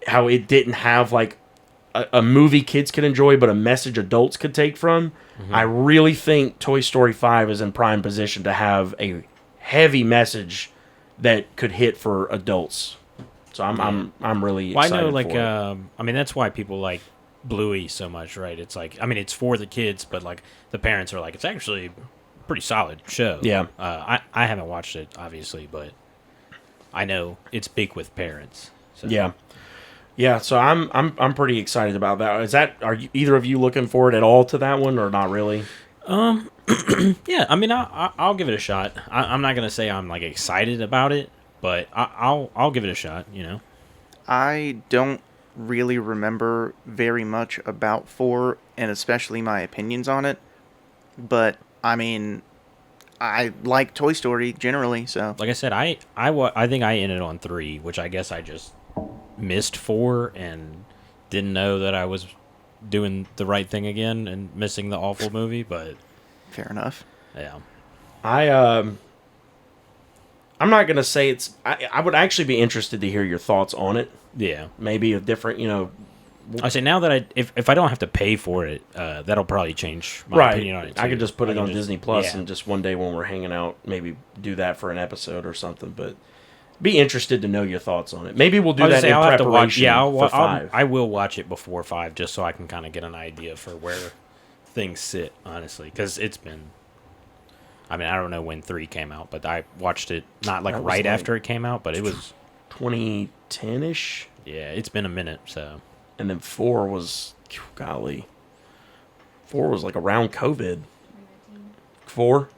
how it didn't have like a movie kids could enjoy, but a message adults could take from. Mm-hmm. I really think Toy Story 5 is in prime position to have a heavy message that could hit for adults. So I'm really excited. Well, I know, like, for it. I mean, that's why people like Bluey so much, right? It's like, I mean, it's for the kids, but like the parents are like, it's actually a pretty solid show. Yeah. I haven't watched it, obviously, but I know it's big with parents. So. Yeah. Yeah, so I'm pretty excited about that. Are either of you looking forward at all to that one, or not really? Yeah, I mean, I'll give it a shot. I'm not gonna say I'm like excited about it, but I'll give it a shot. You know, I don't really remember very much about 4, and especially my opinions on it. But I mean, I like Toy Story generally, so. Like I said, I think I ended on 3, which I guess I just missed 4 and didn't know that I was doing the right thing again and missing the awful movie, but Fair enough. yeah. I'm not gonna say it's. I would actually be interested to hear your thoughts on it. Yeah. Maybe a different, I say now that if I don't have to pay for it, that'll probably change my opinion on it. I could too. just put it on Disney Plus yeah. and just one day when we're hanging out, maybe do that for an episode or something. But be interested to know your thoughts on it. Maybe we'll do that in I'll have to watch. preparation Yeah, for 5. I will watch it before 5 just so I can kind of get an idea for where things sit. Honestly, because it's been. I mean, I don't know when 3 came out, but I watched it not like That was right like after it came out, but it was 2010-ish, yeah, it's been a minute. So and then 4 was, golly, 4 was like around COVID. 4.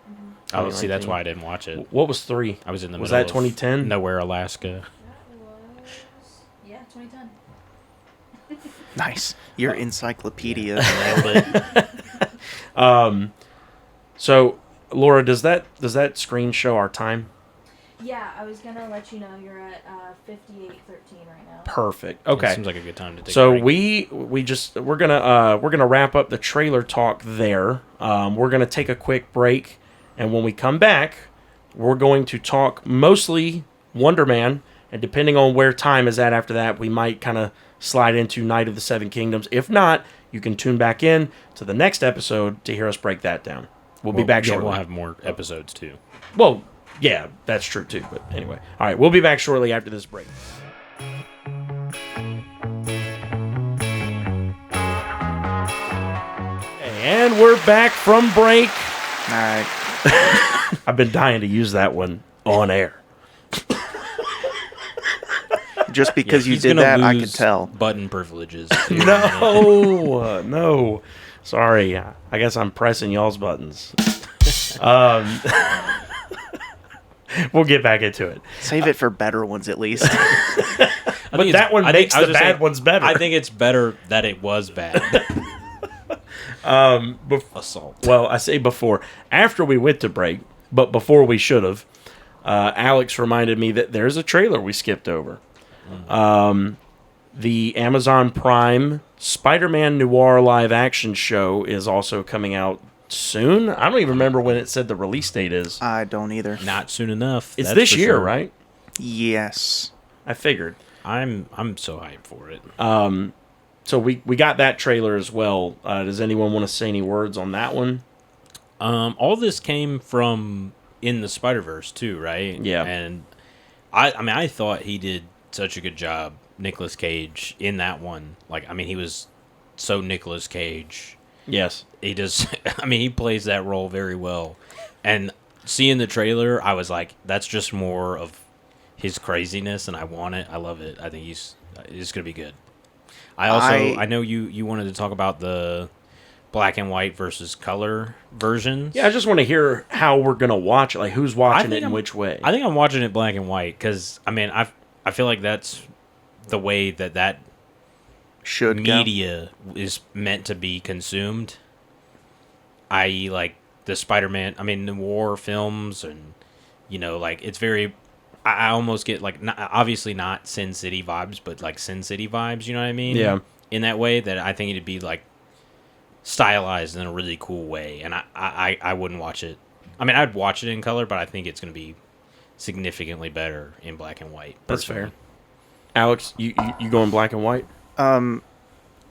oh, see, 2019. that's why I didn't watch it. What was 3? I was in the Was middle that of 2010? Nowhere, Alaska. That was 2010. Nice. Your encyclopedia. Nailed it. So, Laura, does that screen show our time? Yeah, I was gonna let you know you're at 58:13 right now. Perfect. It Okay. seems like a good time to take. So a break. we're gonna wrap up the trailer talk there. We're gonna take a quick break, and when we come back, we're going to talk mostly Wonder Man, and depending on where time is at after that, we might kind of slide into Night of the Seven Kingdoms. If not, you can tune back in to the next episode to hear us break that down. We'll be back yeah, shortly. We'll have more episodes too. Well, yeah, that's true too. But anyway, all right, we'll be back shortly after this break. And we're back from break. All right. I've been dying to use that one on air. Just because you He's did gonna that, I could lose tell. Button privileges. No. Sorry. I guess I'm pressing y'all's buttons. We'll get back into it. Save it for better ones, at least. But that one makes the bad ones better. I think it's better that it was bad. Assault. Well, I say before. After we went to break, but before we should have, Alex reminded me that there's a trailer we skipped over. The Amazon Prime Spiderman Noir live action show is also coming out soon. I don't even remember when it said the release date is. I don't either. Not soon enough. It's that's this for year, sure. right? Yes. I figured. I'm so hyped for it. So we got that trailer as well. Does anyone want to say any words on that one? All this came from In the Spider-Verse too, right? Yeah. And I mean, I thought he did such a good job, Nicolas Cage, in that one. Like, I mean, he was so Nicolas Cage. Yes. He does. I mean, he plays that role very well. And seeing the trailer, I was like, that's just more of his craziness, and I want it. I love it. I think it's gonna be good. I know you wanted to talk about the black and white versus color versions. Yeah, I just want to hear how we're gonna watch it. Like, who's watching it in which way? I think I'm watching it black and white because I mean I feel like that's the way that Should media is meant to be consumed. I.e., like the Spider-Man. I mean, the war films, and like it's very. I almost get like obviously not Sin City vibes, but like Sin City vibes. You know what I mean? Yeah. In that way, that I think it'd be like stylized in a really cool way, and I wouldn't watch it. I mean, I'd watch it in color, but I think it's going to be significantly better in black and white. That's personally. fair. Alex, you going black and white?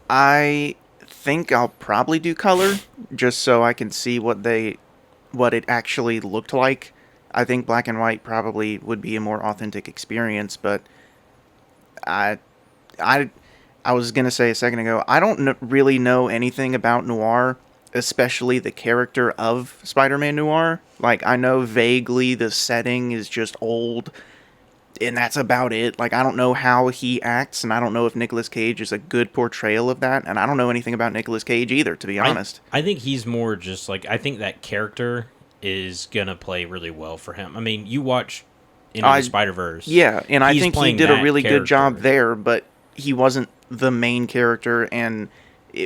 I think I'll probably do color just so I can see what it actually looked like. I think black and white probably would be a more authentic experience, but I was going to say a second ago, I don't really know anything about Noir, especially the character of Spider-Man Noir. Like, I know vaguely the setting is just old, and that's about it. Like, I don't know how he acts, and I don't know if Nicolas Cage is a good portrayal of that, and I don't know anything about Nicolas Cage either, to be honest. I think he's more just like, I think that character is going to play really well for him. I mean, you watch Into the Spider-Verse. Yeah, and I think he did a really good job character. there, but he wasn't the main character, and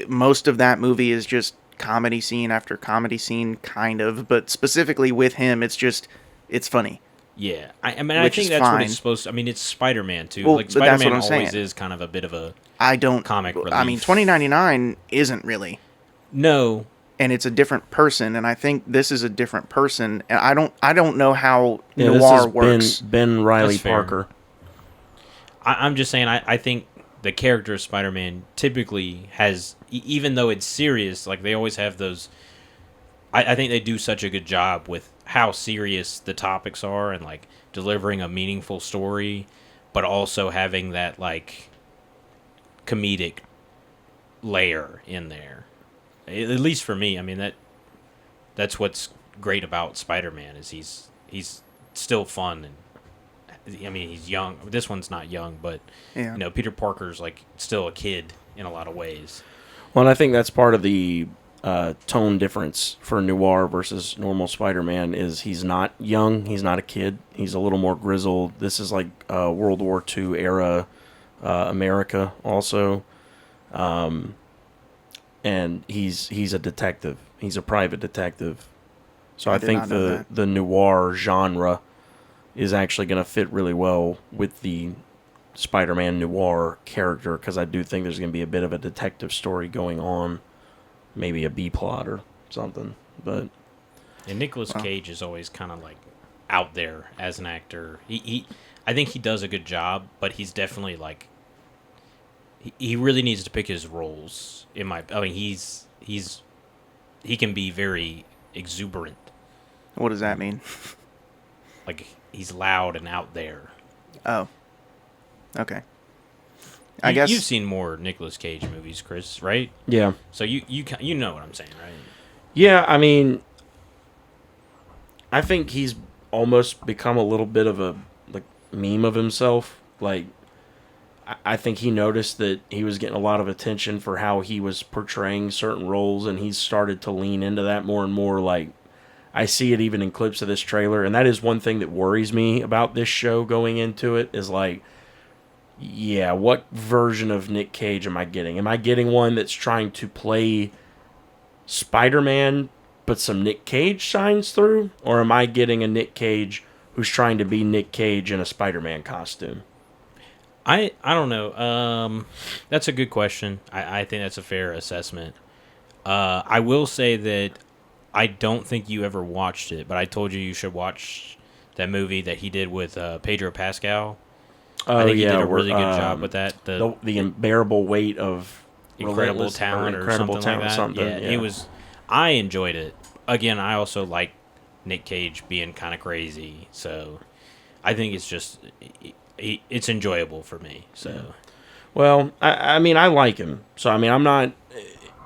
most of that movie is just comedy scene after comedy scene, kind of, but specifically with him, it's funny. Yeah, I mean, I Which think is that's what fine. it's supposed to. I mean, it's Spider-Man too. Well, Like but that's what Spider-Man I'm always saying. is kind of a bit of a I don't comic relief. I mean, 2099 isn't really, no. and it's a different person, and I think this is a different person, and I don't know how Yeah, this noir is works. Ben Riley That's fair. Parker. I'm just saying. I think the character of Spider-Man typically has, even though it's serious, like they always have those. I think they do such a good job with how serious the topics are and like delivering a meaningful story, but also having that like comedic layer in there. At least for me, I mean that's what's great about Spider-Man is he's still fun, and I mean he's young. This one's not young, but Yeah. you know Peter Parker's like still a kid in a lot of ways. Well, and I think that's part of the tone difference for Noir versus normal Spider-Man is he's not young, he's not a kid, he's a little more grizzled. This is like World War II era America also, and he's a detective. He's a private detective. So I did think not know that. the noir genre is actually going to fit really well with the Spider-Man noir character because I do think there's going to be a bit of a detective story going on. Maybe a B plot or something, but And Nicolas Cage is always kind of like out there as an actor. I think he does a good job, but he's definitely like he really needs to pick his roles. I mean, he can be very exuberant, What does that mean? like he's loud and out there. Oh, okay. I guess you've seen more Nicolas Cage movies, Chris, right? yeah. So you know what I'm saying, right? Yeah, I mean, I think he's almost become a little bit of a like meme of himself. Like, I think he noticed that he was getting a lot of attention for how he was portraying certain roles, and he's started to lean into that more and more. Like, I see it even in clips of this trailer, and that is one thing that worries me about this show going into it is like, yeah, what version of Nick Cage am I getting? Am I getting one that's trying to play Spider-Man, but some Nick Cage shines through? Or am I getting a Nick Cage who's trying to be Nick Cage in a Spider-Man costume? I don't know. That's a good question. I think that's a fair assessment. I will say that I don't think you ever watched it, but I told you should watch that movie that he did with Pedro Pascal. Oh, I think yeah, he did a really where, good job with that. The unbearable weight of Incredible Relentless- Talent or Incredible something like Talent, that. something, Yeah, he was. I enjoyed it. Again, I also like Nick Cage being kind of crazy, so I think it's just it's enjoyable for me. So Well, I mean, I like him. So, I mean, I'm not...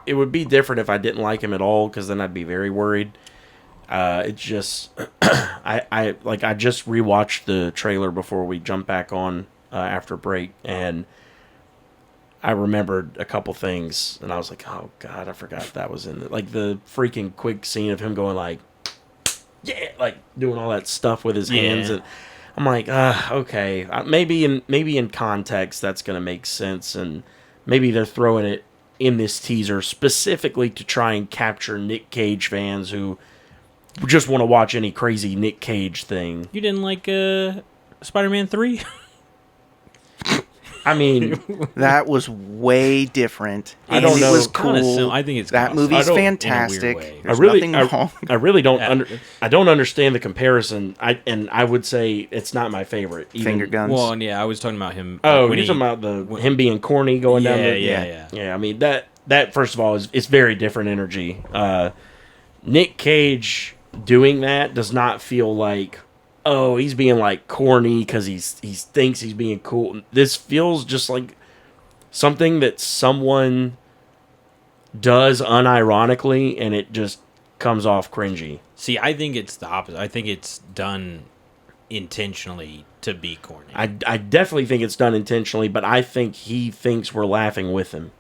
It would be different if I didn't like him at all, because then I'd be very worried. It's just... I just rewatched the trailer before we jump back on after break, and I remembered a couple things, and I was like, oh, God, I forgot that was in it. Like, the freaking quick scene of him going, like, yeah, like, doing all that stuff with his hands, and I'm like, okay, maybe in context that's going to make sense, and maybe they're throwing it in this teaser specifically to try and capture Nick Cage fans who just want to watch any crazy Nick Cage thing. you didn't like Spider-Man 3? I mean, that was way different. I don't and know. It was Kinda cool. I think it's that kinda movie's subtle in a fantastic. weird way. There's nothing wrong. I really don't. Yeah. I don't understand the comparison. I would say it's not my favorite. Even, Finger guns. Well, and yeah, I was talking about him. Oh, when you're talking about him being corny going down the yeah. I mean that first of all it's very different energy. Nick Cage doing that does not feel like, oh, he's being like corny because he thinks he's being cool. This feels just like something that someone does unironically, and it just comes off cringy. See, I think it's the opposite. I think it's done intentionally to be corny. I definitely think it's done intentionally, but I think he thinks we're laughing with him.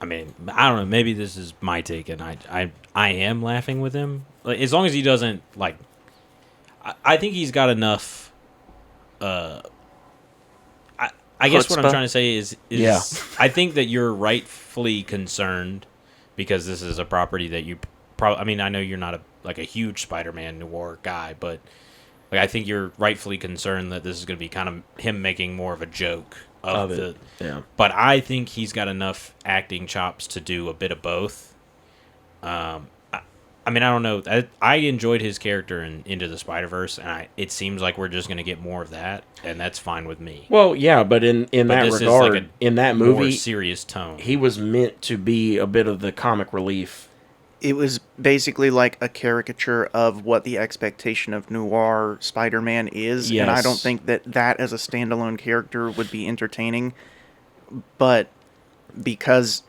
I mean, I don't know. Maybe this is my take, and I am laughing with him. Like, as long as he doesn't like, I think he's got enough. I guess what I'm Chutzpah? trying to say is Yeah. I think that you're rightfully concerned because this is a property that you probably. I mean, I know you're not a huge Spider-Man Noir guy, but like I think you're rightfully concerned that this is going to be kind of him making more of a joke of it. Yeah. But I think he's got enough acting chops to do a bit of both. I mean, I don't know. I enjoyed his character in Into the Spider-Verse, and it seems like we're just going to get more of that, and that's fine with me. Well, yeah, but in that this is regard, like a in that more movie, serious tone. he was meant to be a bit of the comic relief. It was basically like a caricature of what the expectation of noir Spider-Man is, and I Yes. don't think that as a standalone character would be entertaining. But because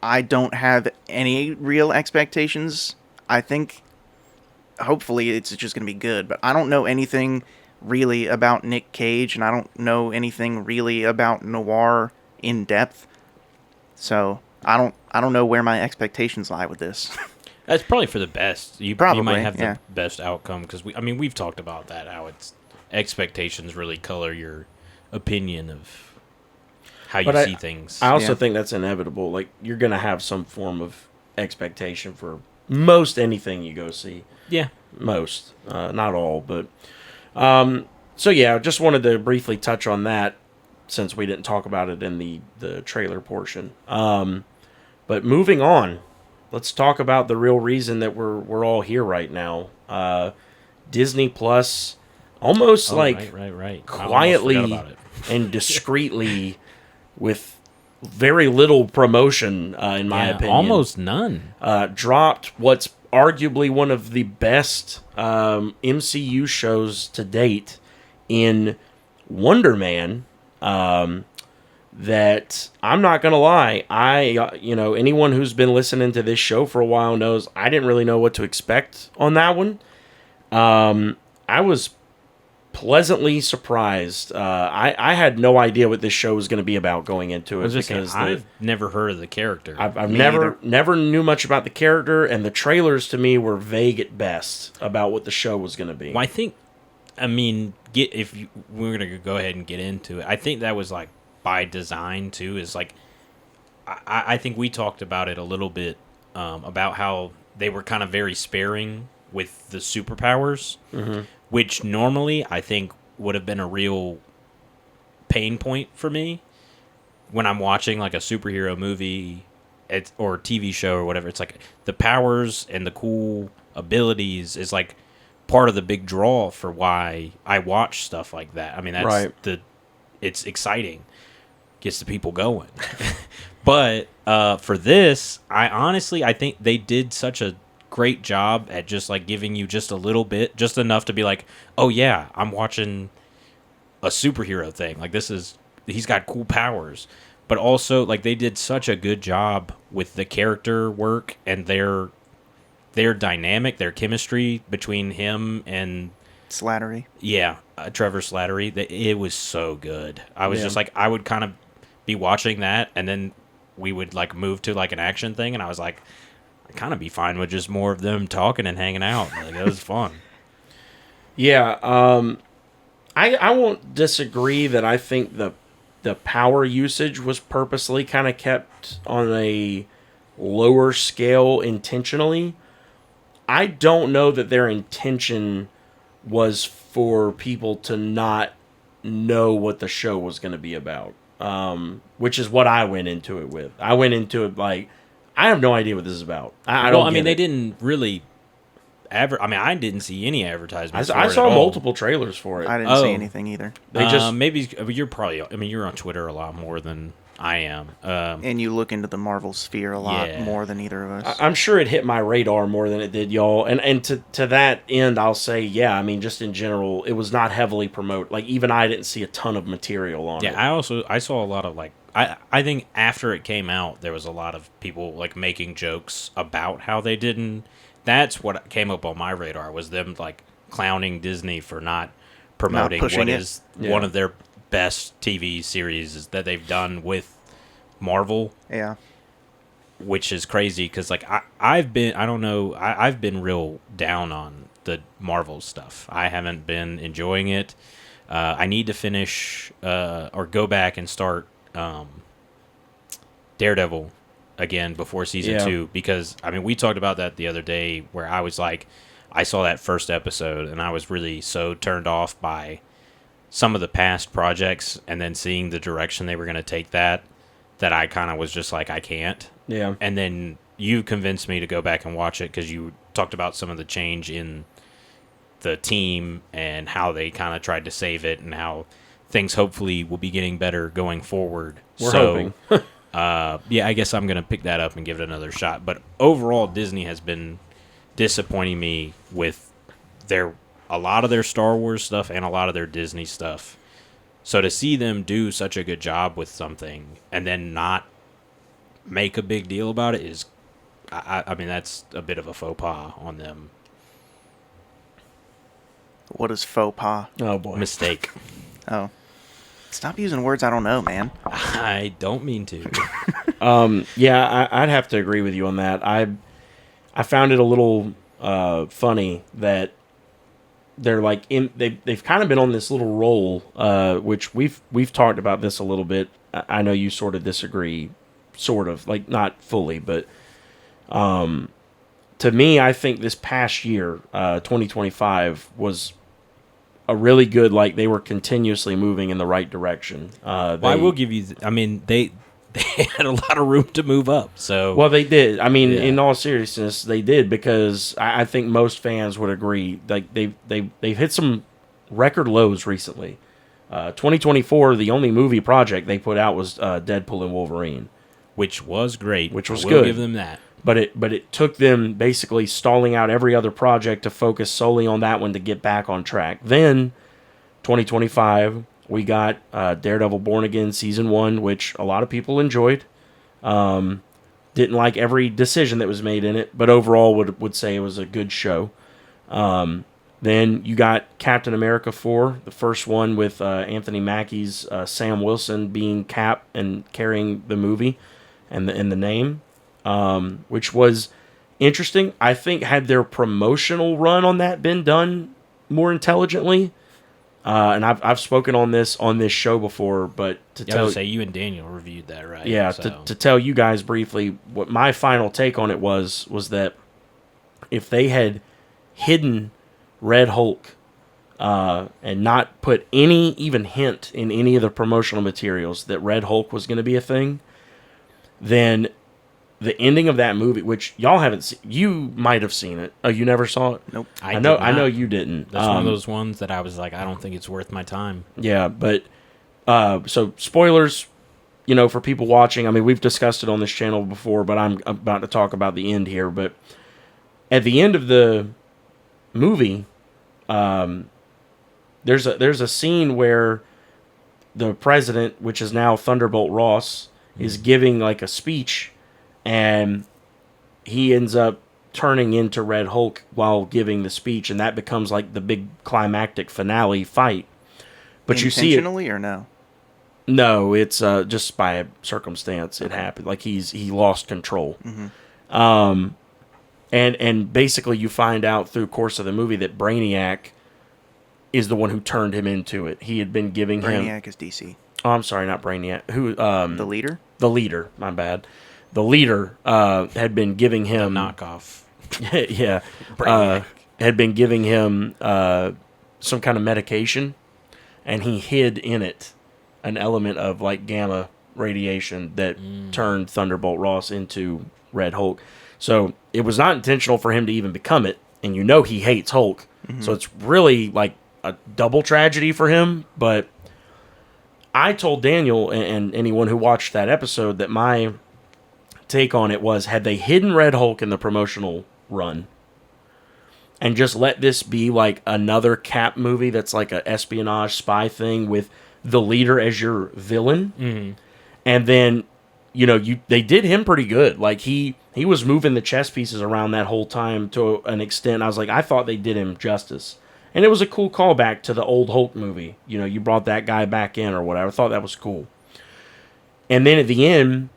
I don't have any real expectations, I think hopefully it's just going to be good. But I don't know anything really about Nick Cage, and I don't know anything really about noir in depth. So I don't know where my expectations lie with this. That's probably for the best. You Probably, might have yeah. the best outcome because we've talked about that, how it's expectations really color your opinion of how you But see things. I also Yeah. think that's inevitable. Like, you're going to have some form of expectation for most anything you go see. Yeah. Most. Not all, but... so, yeah, just wanted to briefly touch on that since we didn't talk about it in the trailer portion. But moving on, let's talk about the real reason that we're all here right now. Disney Plus, almost right. quietly I almost forgot about it. and discreetly, with very little promotion, in my opinion, Almost none. dropped what's arguably one of the best MCU shows to date in Wonder Man. That I'm not gonna lie, anyone who's been listening to this show for a while knows I didn't really know what to expect on that one. I was pleasantly surprised. I had no idea what this show was going to be about going into it, because I've never heard of the character. I've Me never knew much about the character, and the trailers to me were vague at best about what the show was going to be. Well, we're gonna go ahead and get into it. I think that was like by design too. Is like I think we talked about it a little bit about how they were kind of very sparing with the superpowers, which normally I think would have been a real pain point for me when I'm watching like a superhero movie or TV show or whatever. It's like the powers and the cool abilities is like part of the big draw for why I watch stuff like that. I mean, that's Right. It's exciting, gets the people going. But for this, I think they did such a great job at just like giving you just a little bit, just enough to be like, oh yeah, I'm watching a superhero thing. Like he's got cool powers. But also like they did such a good job with the character work and their dynamic, their chemistry between him and Slattery. Trevor Slattery. It was so good. I was Yeah. just like, I would kind of be watching that, and then we would like move to like an action thing, and I was like, I'd kind of be fine with just more of them talking and hanging out. Like, it was fun. Yeah, I won't disagree that I think the power usage was purposely kind of kept on a lower scale intentionally. I don't know that their intention was for people to not know what the show was going to be about, which is what I went into it with. I went into it like, I have no idea what this is about. I don't get they it. didn't really I didn't see any advertisements. I for it saw at all. multiple trailers for it. I didn't see anything either. They just maybe you're probably. I mean, you're on Twitter a lot more than I am. And you look into the Marvel sphere a lot Yeah. more than either of us. I'm sure it hit my radar more than it did y'all. And to that end, I'll say, yeah, I mean, just in general, it was not heavily promoted. Like, even I didn't see a ton of material on it. Yeah, I saw a lot of like I think after it came out, there was a lot of people like making jokes about how they didn't. That's what came up on my radar, was them like clowning Disney for not promoting pushing what it. is Yeah. one of their best TV series that they've done with Marvel, Yeah. which is crazy because like I've been real down on the Marvel stuff. I haven't been enjoying it. I need to finish or go back and start Daredevil again before season Yeah. 2, because I mean we talked about that the other day where I was like, I saw that first episode and I was really so turned off by some of the past projects and then seeing the direction they were going to take that I kind of was just like, I can't. Yeah. And then you convinced me to go back and watch it because you talked about some of the change in the team and how they kind of tried to save it and how things hopefully will be getting better going forward. We're hoping. Yeah, I guess I'm going to pick that up and give it another shot. But overall, Disney has been disappointing me with a lot of their Star Wars stuff and a lot of their Disney stuff. So to see them do such a good job with something and then not make a big deal about it is, I mean, that's a bit of a faux pas on them. What is faux pas? Oh boy. Mistake. Oh. Stop using words I don't know, man. I don't mean to. Yeah, I'd have to agree with you on that. I found it a little funny that they're like they've kind of been on this little roll, which we've talked about this a little bit. I know you sort of disagree, sort of, like not fully, but to me, I think this past year, 2025, was a really good, like they were continuously moving in the right direction. Well, I will give you, I mean, they had a lot of room to move up. So well, they did. I mean, Yeah. in all seriousness, they did, because I think most fans would agree. Like they've hit some record lows recently. 2024, the only movie project they put out was Deadpool and Wolverine, which was great. Which was I will good. give them that. but it took them basically stalling out every other project to focus solely on that one to get back on track. Then 2025, we got Daredevil Born Again Season 1, which a lot of people enjoyed. Didn't like every decision that was made in it, but overall would say it was a good show. Then you got Captain America 4, the first one with Anthony Mackie's Sam Wilson being Cap and carrying the movie and the name, which was interesting. I think had their promotional run on that been done more intelligently, and I've spoken on this show before, but to I tell would say you and Daniel reviewed that, right? yeah, So, to tell you guys briefly what my final take on it was that if they had hidden Red Hulk and not put any even hint in any of the promotional materials that Red Hulk was going to be a thing, then the ending of that movie, which y'all haven't seen, you might have seen it. Oh, you never saw it? Nope. I know you didn't. That's one of those ones that I was like, I don't think it's worth my time. Yeah, but so spoilers, for people watching. I mean, we've discussed it on this channel before, but I'm about to talk about the end here. But at the end of the movie, there's a scene where the president, which is now Thunderbolt Ross, is giving like a speech, and he ends up turning into Red Hulk while giving the speech, and that becomes like the big climactic finale fight. But you see it. Intentionally or no? No, it's just by circumstance it happened. Like he lost control. And basically you find out through the course of the movie that Brainiac is the one who turned him into it. He had been giving him. Brainiac is DC. Oh, I'm sorry, not Brainiac. Who? The leader? The leader. My bad. The leader had been giving him Knockoff. yeah, Brainiac. had been giving him some kind of medication, and he hid in it an element of like gamma radiation that turned Thunderbolt Ross into Red Hulk. So it was not intentional for him to even become it, and he hates Hulk. So it's really like a double tragedy for him. But I told Daniel and anyone who watched that episode that my take on it was, had they hidden Red Hulk in the promotional run and just let this be like another Cap movie that's like a espionage spy thing with the leader as your villain, and then they did him pretty good. Like he was moving the chess pieces around that whole time to an extent. I was like, I thought they did him justice, and it was a cool callback to the old Hulk movie. You brought that guy back in or whatever. I thought that was cool. And then at the end,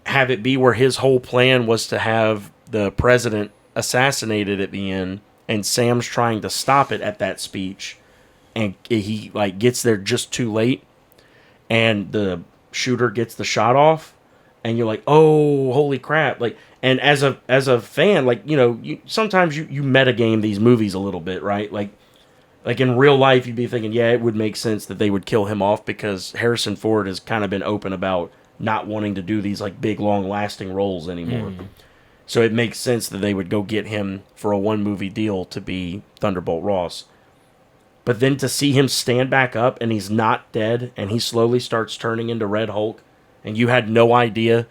have it be where his whole plan was to have the president assassinated at the end, and Sam's trying to stop it at that speech, and he like gets there just too late, and the shooter gets the shot off, and you're like, oh, holy crap! Like, and as a fan, like, you know, sometimes you metagame these movies a little bit, right? Like in real life, you'd be thinking, yeah, it would make sense that they would kill him off because Harrison Ford has kind of been open about not wanting to do these like big, long-lasting roles anymore. So it makes sense that they would go get him for a one-movie deal to be Thunderbolt Ross. But then to see him stand back up and he's not dead and he slowly starts turning into Red Hulk and you had no idea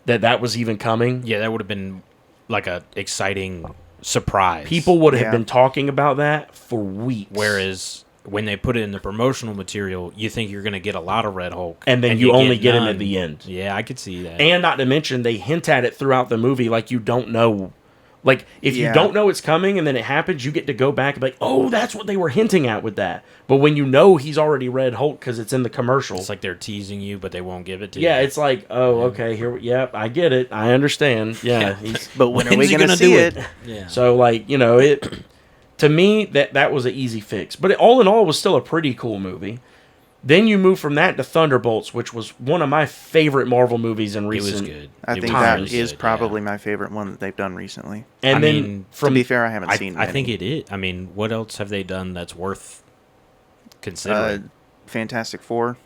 that was even coming. Yeah, that would have been like a exciting surprise. People would have been talking about that for weeks. Whereas when they put it in the promotional material, you think you're going to get a lot of Red Hulk. And then you only get him at the end. Yeah, I could see that. And not to mention, they hint at it throughout the movie like you don't know. Like, if you don't know it's coming and then it happens, you get to go back and be like, oh, that's what they were hinting at with that. But when you know he's already Red Hulk because it's in the commercial. It's like they're teasing you, but they won't give it to you. Yeah, it's like, oh, okay, I get it. I understand. Yeah. But when are we going to see it? Yeah. So, like, you know, to me, that was an easy fix. But all in all, it was still a pretty cool movie. Then you move from that to Thunderbolts, which was one of my favorite Marvel movies in recent. It was good. I think that is probably my favorite one that they've done recently. And then, to be fair, I haven't seen I think it is. I mean, what else have they done that's worth considering? Fantastic Four.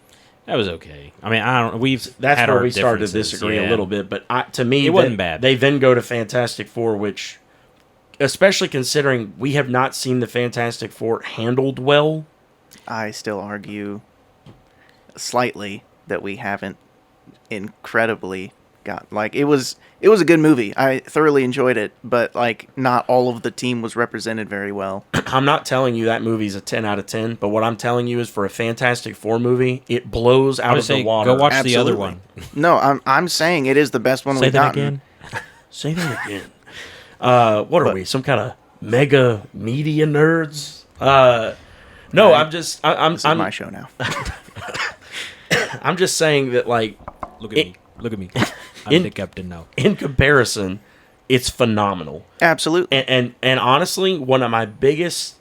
That was okay. I mean, I don't. That's had where our we started to differences, disagree a little bit. But to me, it wasn't bad. They then go to Fantastic Four, which, especially considering we have not seen the Fantastic Four handled well. I still argue slightly that we haven't incredibly got, like, it was a good movie. I thoroughly enjoyed it, but like not all of the team was represented very well. I'm not telling you that movie's a 10 out of 10, but what I'm telling you is for a Fantastic Four movie, it blows out of the water. Go watch the other one. No, I'm saying it is the best one we've gotten. Again? Say that again. What are we? Some kind of mega media nerds? No, I'm just. This is my show now. I'm just saying that, like, look at me. I'm the captain now. In comparison, it's phenomenal. Absolutely. And honestly, one of my biggest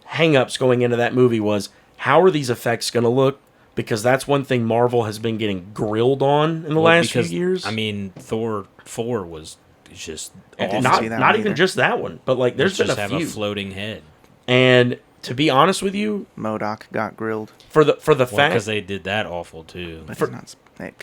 hang-ups going into that movie was, how are these effects going to look? Because that's one thing Marvel has been getting grilled on in the last few years. I mean, Thor 4 was just awful. Not even just that one, but like there's been a have few. A floating head. And to be honest with you, MODOK got grilled for the fact because they did that awful too. But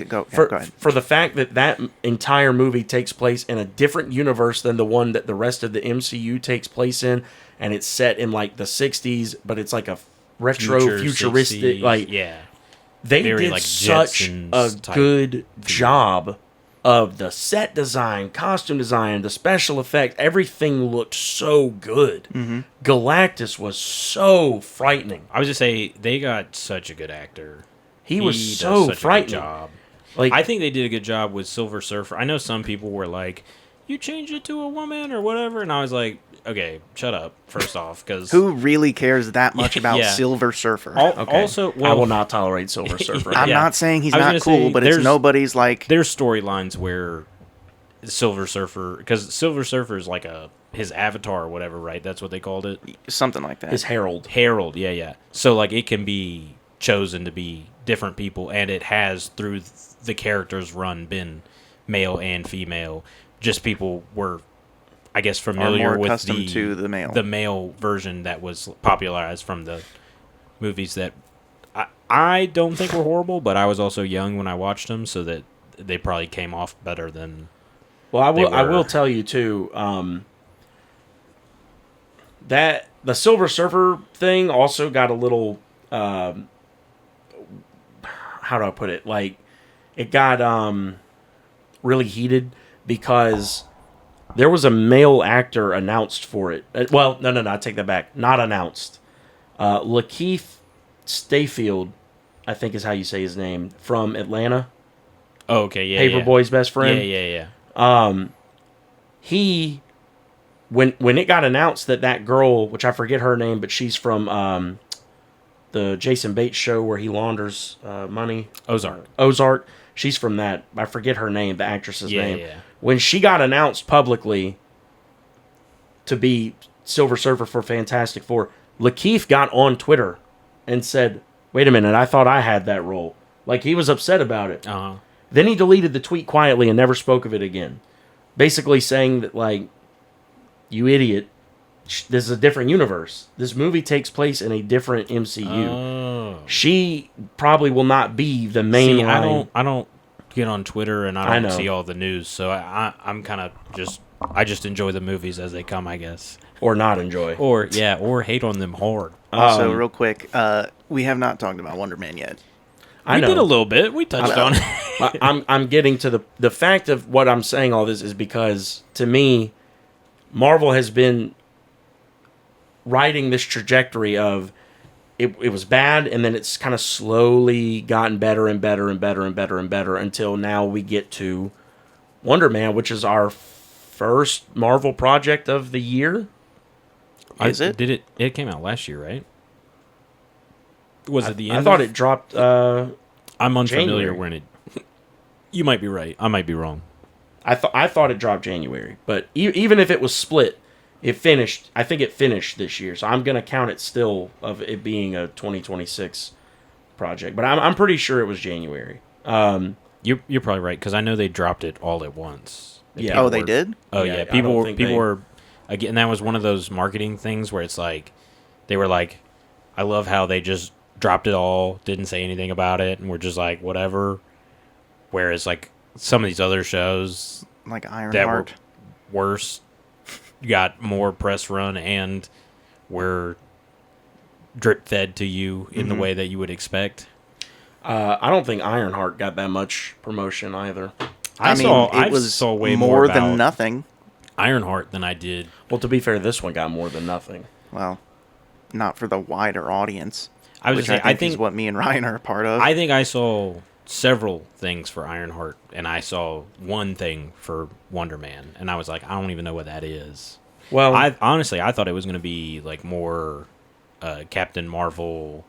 go ahead. For the fact that entire movie takes place in a different universe than the one that the rest of the MCU takes place in, and it's set in like the 60s, but it's like a retro futuristic 60s, like they very, did like, such a good job of the set design, costume design, the special effects. Everything looked so good. Mm-hmm. Galactus was so frightening. I was just say they got such a good actor. He was so frightening. Job. Like, I think they did a good job with Silver Surfer. I know some people were like, "You changed it to a woman or whatever," and I was like, "Okay, shut up." First off, because who really cares that much about Silver Surfer? Also, I will not tolerate Silver Surfer. I'm not saying he's not cool, but it's nobody's like. There's storylines where Silver Surfer, because Silver Surfer is like his avatar or whatever, right? That's what they called it. Something like that. His herald. Herald, yeah. So like it can be chosen to be different people, and it has through the character's run been male and female. Just people were, I guess, familiar with the male version that was popularized from the movies that I don't think were horrible, but I was also young when I watched them, so that they probably came off better than. Well, I will tell you too that the Silver Surfer thing also got a little. How do I put it? Like, it got really heated because there was a male actor announced for it. Well, no, I take that back. Not announced. Lakeith Stanfield, I think is how you say his name, from Atlanta. Oh, okay, yeah. Paperboy's best friend. Yeah. He, when it got announced that girl, which I forget her name, but she's from the Jason Bates show where he launders money. Ozark. She's from that. I forget her name, the actress's name. Yeah. When she got announced publicly to be Silver Surfer for Fantastic Four, Lakeith got on Twitter and said, "Wait a minute, I thought I had that role." Like, he was upset about it. Uh-huh. Then he deleted the tweet quietly and never spoke of it again. Basically saying that, like, you idiot, this is a different universe. This movie takes place in a different MCU. Oh. She probably will not be the main line. I don't get on Twitter and I know. don't see all the news, so I'm kind of I just enjoy the movies as they come, I guess. Or not enjoy. Or hate on them hard. Also, real quick, we have not talked about Wonder Man yet. I know. We did a little bit. We touched on it. I'm getting to the fact of what I'm saying all this is because, to me, Marvel has been riding this trajectory of it was bad, and then it's kind of slowly gotten better and better and better and better and better until now we get to Wonder Man, which is our first Marvel project of the year. Is it? Did it? It came out last year, right? Was it the end? I thought it dropped. I'm unfamiliar January. when it. You might be right. I might be wrong. I thought it dropped January, but even if it was split, it finished. I think it finished this year, so I'm gonna count it still of it being a 2026 project. But I'm pretty sure it was January. You're probably right because I know they dropped it all at once. Yeah. Oh, they did? Oh Yeah, yeah, I people don't were think people they- were again. That was one of those marketing things where it's like they were like, I love how they just dropped it all, didn't say anything about it, and we're just like whatever. Whereas like some of these other shows Like that Ironheart. were worse got more press run and were drip fed to you in the way that you would expect. I don't think Ironheart got that much promotion either. I mean, I it was saw way more about than nothing. Ironheart than I did. Well, to be fair, this one got more than nothing. Well, not for the wider audience. I was which gonna say, I think is what me and Ryan are a part of. I think I saw several things for Ironheart, and I saw one thing for Wonder Man, and I was like, I don't even know what that is. Well, I honestly I thought it was going to be like more Captain Marvel.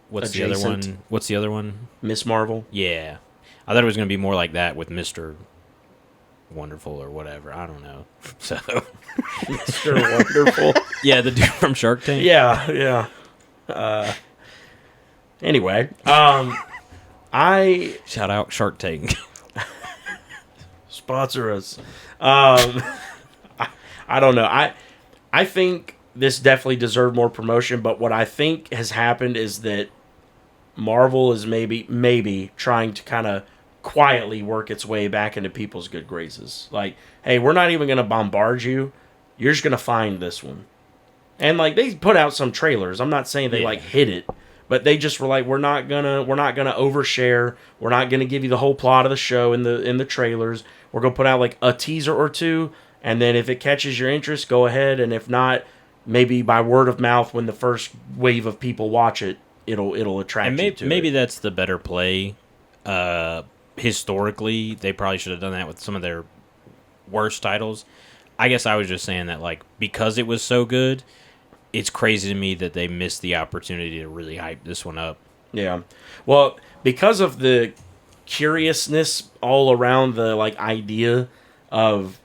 What's the other Adjacent. one? What's the other one? Miss Marvel. Yeah, I thought it was going to be more like that with Mr. Wonderful or whatever. I don't know. So Mr. Wonderful. yeah, the dude from Shark Tank. Yeah. Anyway, I Shout out Shark Tank. sponsor us. I don't know. I think this definitely deserved more promotion, but what I think has happened is that Marvel is maybe trying to kind of quietly work its way back into people's good graces. Like, hey, we're not even going to bombard you. You're just going to find this one. And like they put out some trailers. I'm not saying they Yeah. like hit it, but they just were like, we're not gonna overshare. We're not gonna give you the whole plot of the show in the trailers. We're gonna put out like a teaser or two, and then if it catches your interest, go ahead. And if not, maybe by word of mouth, when the first wave of people watch it, it'll attract And you to maybe it. that's the better play. Historically, they probably should have done that with some of their worst titles. I guess I was just saying that, like, because it was so good, it's crazy to me that they missed the opportunity to really hype this one up. Yeah. Well, because of the curiousness all around the like idea of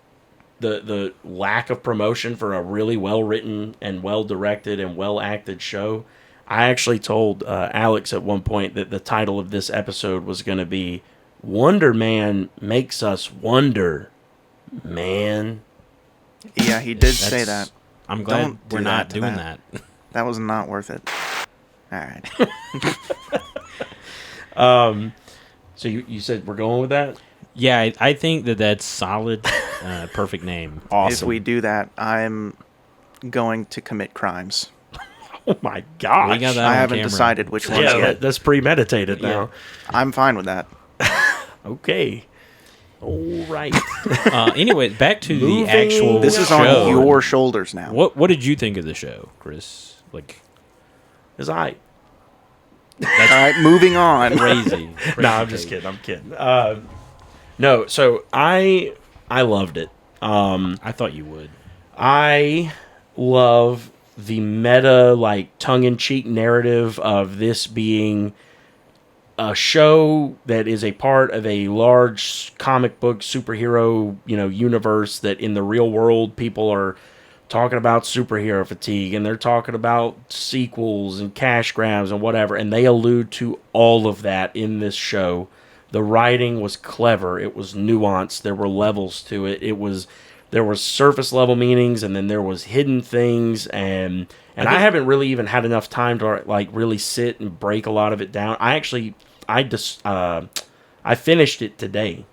the lack of promotion for a really well written and well directed and well acted show, I actually told Alex at one point that the title of this episode was going to be Wonder Man Makes Us Wonder, Man. Yeah, he did say That's- that. I'm glad Don't do we're not that to doing that. that. That was not worth it. All right. So you said we're going with that? Yeah, I think that's solid. Perfect name. Awesome. If we do that, I'm going to commit crimes. Oh my gosh. We got that I on haven't camera. decided which ones Yeah, yet. that's premeditated now. I'm fine with that. Okay. All right. Anyway, back to Moving- the actual This is show. on your shoulders now. What did you think of the show, Chris? Like, Is I? All right, moving on. crazy. No, I'm just kidding. I'm kidding. No, so I loved it. I thought you would. I love the meta, like tongue-in-cheek narrative of this being a show that is a part of a large comic book superhero, universe that in the real world people are talking about superhero fatigue, and they're talking about sequels and cash grabs and whatever, and they allude to all of that in this show. The writing was clever. It was nuanced. There were levels to it. There was surface level meanings, and then there was hidden things, and I haven't really even had enough time to like really sit and break a lot of it down. I finished it today.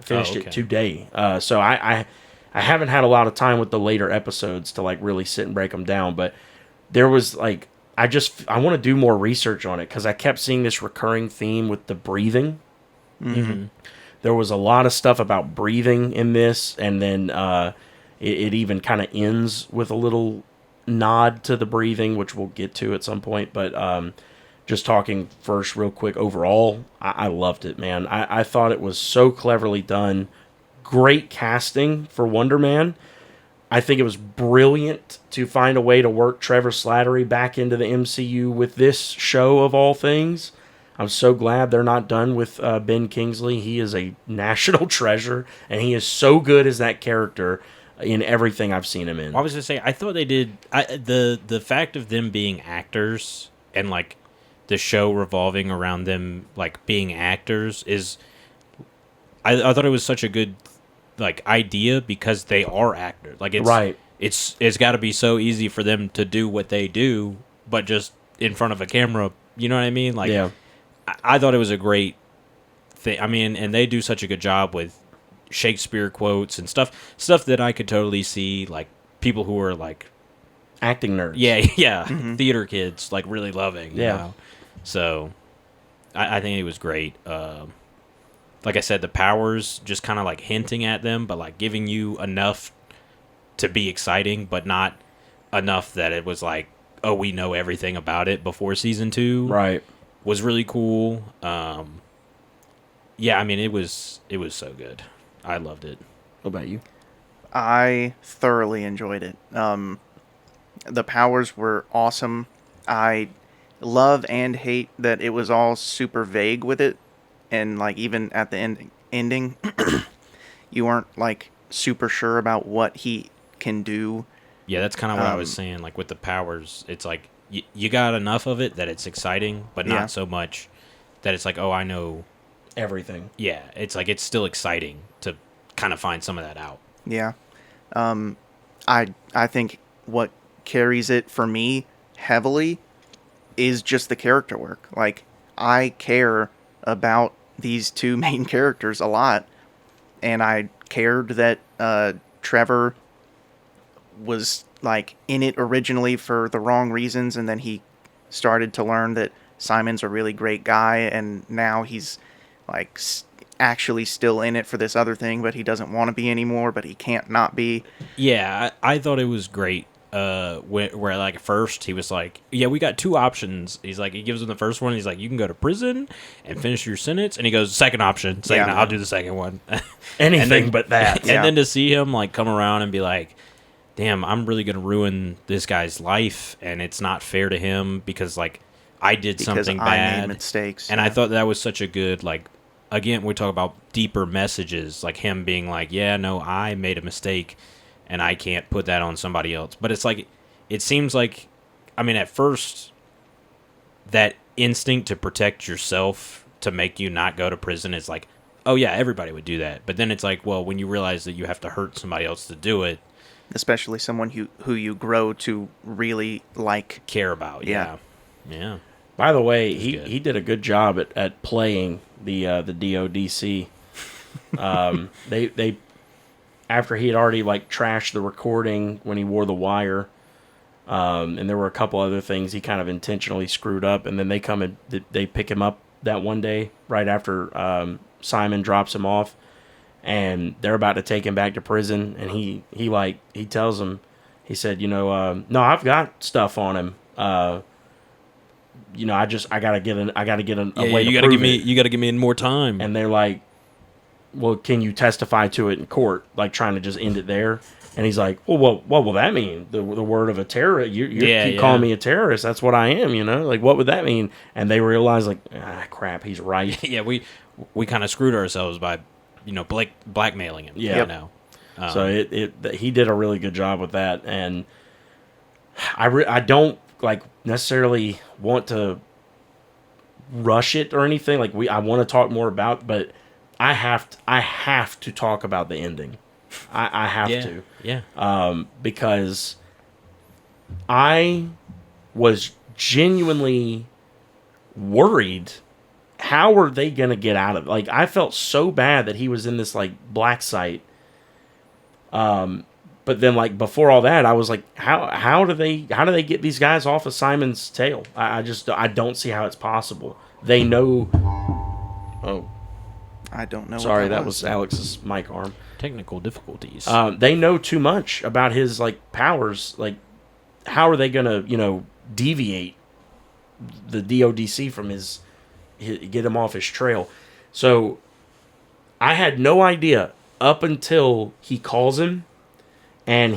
It today. So I haven't had a lot of time with the later episodes to like really sit and break them down, but there was like I want to do more research on it because I kept seeing this recurring theme with the breathing. Mm-hmm. There was a lot of stuff about breathing in this, and then it even kind of ends with a little nod to the breathing, which we'll get to at some point. But just talking first real quick, overall, I loved it, man. I thought it was so cleverly done. Great casting for Wonder Man. I think it was brilliant to find a way to work Trevor Slattery back into the MCU with this show of all things. I'm so glad they're not done with Ben Kingsley. He is a national treasure, and he is so good as that character in everything I've seen him in. I was going to say, I thought they did... the fact of them being actors and, like, the show revolving around them, like, being actors is... I thought it was such a good, like, idea because they are actors. Like, it's... Right. It's got to be so easy for them to do what they do, but just in front of a camera. You know what I mean? Like, yeah. I thought it was a great thing. I mean, and they do such a good job with Shakespeare quotes and stuff that I could totally see, like, people who are, like... acting nerds. Yeah, theater kids, like, really loving. You know? So, I think it was great. Like I said, the powers, just kind of, like, hinting at them, but, like, giving you enough to be exciting, but not enough that it was like, oh, we know everything about it before season 2. Right. Was really cool. Yeah, I mean, it was so good. I loved it. What about you? I thoroughly enjoyed it. The powers were awesome. I love and hate that it was all super vague with it, and like even at the ending, you weren't like super sure about what he can do. Yeah, that's kind of what I was saying. Like with the powers, it's like you got enough of it that it's exciting, but not so much that it's like, oh, I know everything. Yeah, it's like it's still exciting to kind of find some of that out. Yeah. I think what carries it for me heavily is just the character work. Like, I care about these two main characters a lot, and I cared that Trevor was like in it originally for the wrong reasons, and then he started to learn that Simon's a really great guy, and now he's like actually still in it for this other thing, but he doesn't want to be anymore, but he can't not be. Yeah, I thought it was great. Where like at first he was like, yeah, we got two options. He's like, he gives him the first one. He's like, you can go to prison and finish your sentence. And he goes, second option. I'll do the second one. Anything but that. And then to see him like come around and be like, damn, I'm really going to ruin this guy's life. And it's not fair to him because like I did something bad. I made mistakes. And I thought that was such a good, like, again, we talk about deeper messages, like him being like, yeah, no, I made a mistake. And I can't put that on somebody else. But it's like, it seems like, I mean, at first, that instinct to protect yourself to make you not go to prison is like, oh yeah, everybody would do that. But then it's like, well, when you realize that you have to hurt somebody else to do it. Especially someone who you grow to really like. Care about, yeah. By the way, he did a good job at playing the DODC. They after he had already like trashed the recording when he wore the wire, and there were a couple other things he kind of intentionally screwed up, and then they come and they pick him up that one day right after Simon drops him off, and they're about to take him back to prison, and he tells him, he said, no, I've got stuff on him. I gotta get a way. You gotta give me more time. And they're like, well, can you testify to it in court? Like trying to just end it there. And he's like, well, what will that mean? The word of a terrorist? You keep calling me a terrorist. That's what I am, Like, what would that mean? And they realize, like, crap, he's right. Yeah, we kind of screwed ourselves by, blackmailing him. Yeah. So he did a really good job with that, and I don't like necessarily want to rush it or anything. Like I want to talk more about, but I have to talk about the ending. I have to. Yeah. Because I was genuinely worried. How are they going to get out of it? Like, I felt so bad that he was in this, like, black site. But then, like, before all that, I was like, how do they get these guys off of Simon's tail? I don't see how it's possible. They know. Oh, I don't know. sorry, that was Alex's mic arm. Technical difficulties. They know too much about his, like, powers. Like, how are they gonna, deviate the DODC from his get him off his trail? So I had no idea up until he calls him, and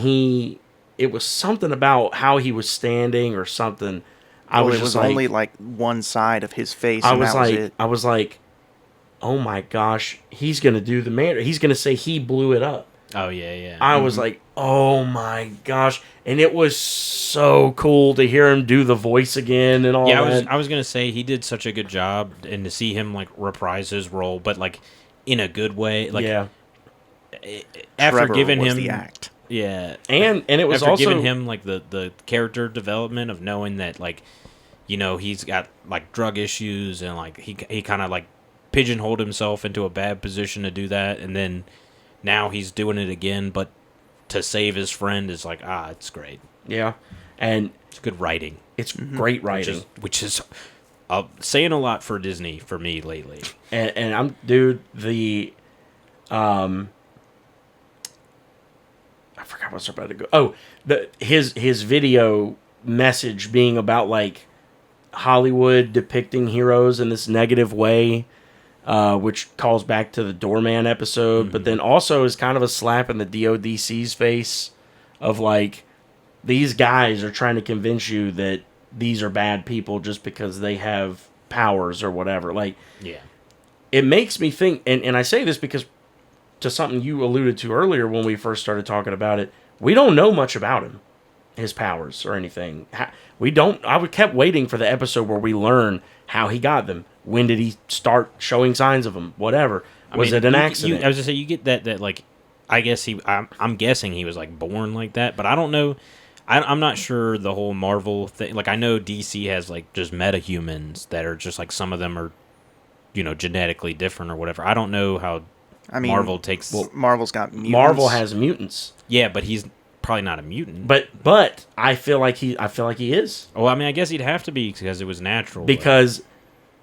it was something about how he was standing or something. It was only like one side of his face. I was like, oh my gosh, he's gonna do the man. He's gonna say he blew it up. Oh yeah. I was like, oh my gosh, and it was so cool to hear him do the voice again and all that. I was gonna say he did such a good job, and to see him like reprise his role, but like in a good way. Like, yeah. After Trevor giving was him the act. Yeah, and it was after also giving him like the character development of knowing that, like, he's got like drug issues, and like he kind of like pigeonholed himself into a bad position to do that, and then now he's doing it again, but to save his friend is like, it's great. Yeah, and it's good writing. It's great writing, which is saying a lot for Disney for me lately. And I'm the I forgot what's about to go. Oh, his video message being about like Hollywood depicting heroes in this negative way, which calls back to the Doorman episode, but then also is kind of a slap in the DODC's face of like, these guys are trying to convince you that these are bad people just because they have powers or whatever. Like, yeah, it makes me think, and I say this because to something you alluded to earlier when we first started talking about it, we don't know much about him, his powers or anything. We don't. I kept waiting for the episode where we learn how he got them. When did he start showing signs of them? Whatever. Was it an accident? I was gonna say, you get that like, I guess I'm guessing he was like born like that, but I don't know. I'm not sure the whole Marvel thing. Like, I know DC has like just metahumans that are just like, some of them are, genetically different or whatever. I don't know how. Marvel takes. Well, Marvel's got mutants. Marvel has mutants. Yeah, but he's probably not a mutant. But I feel like he is. Well, I mean, I guess he'd have to be because it was natural. Because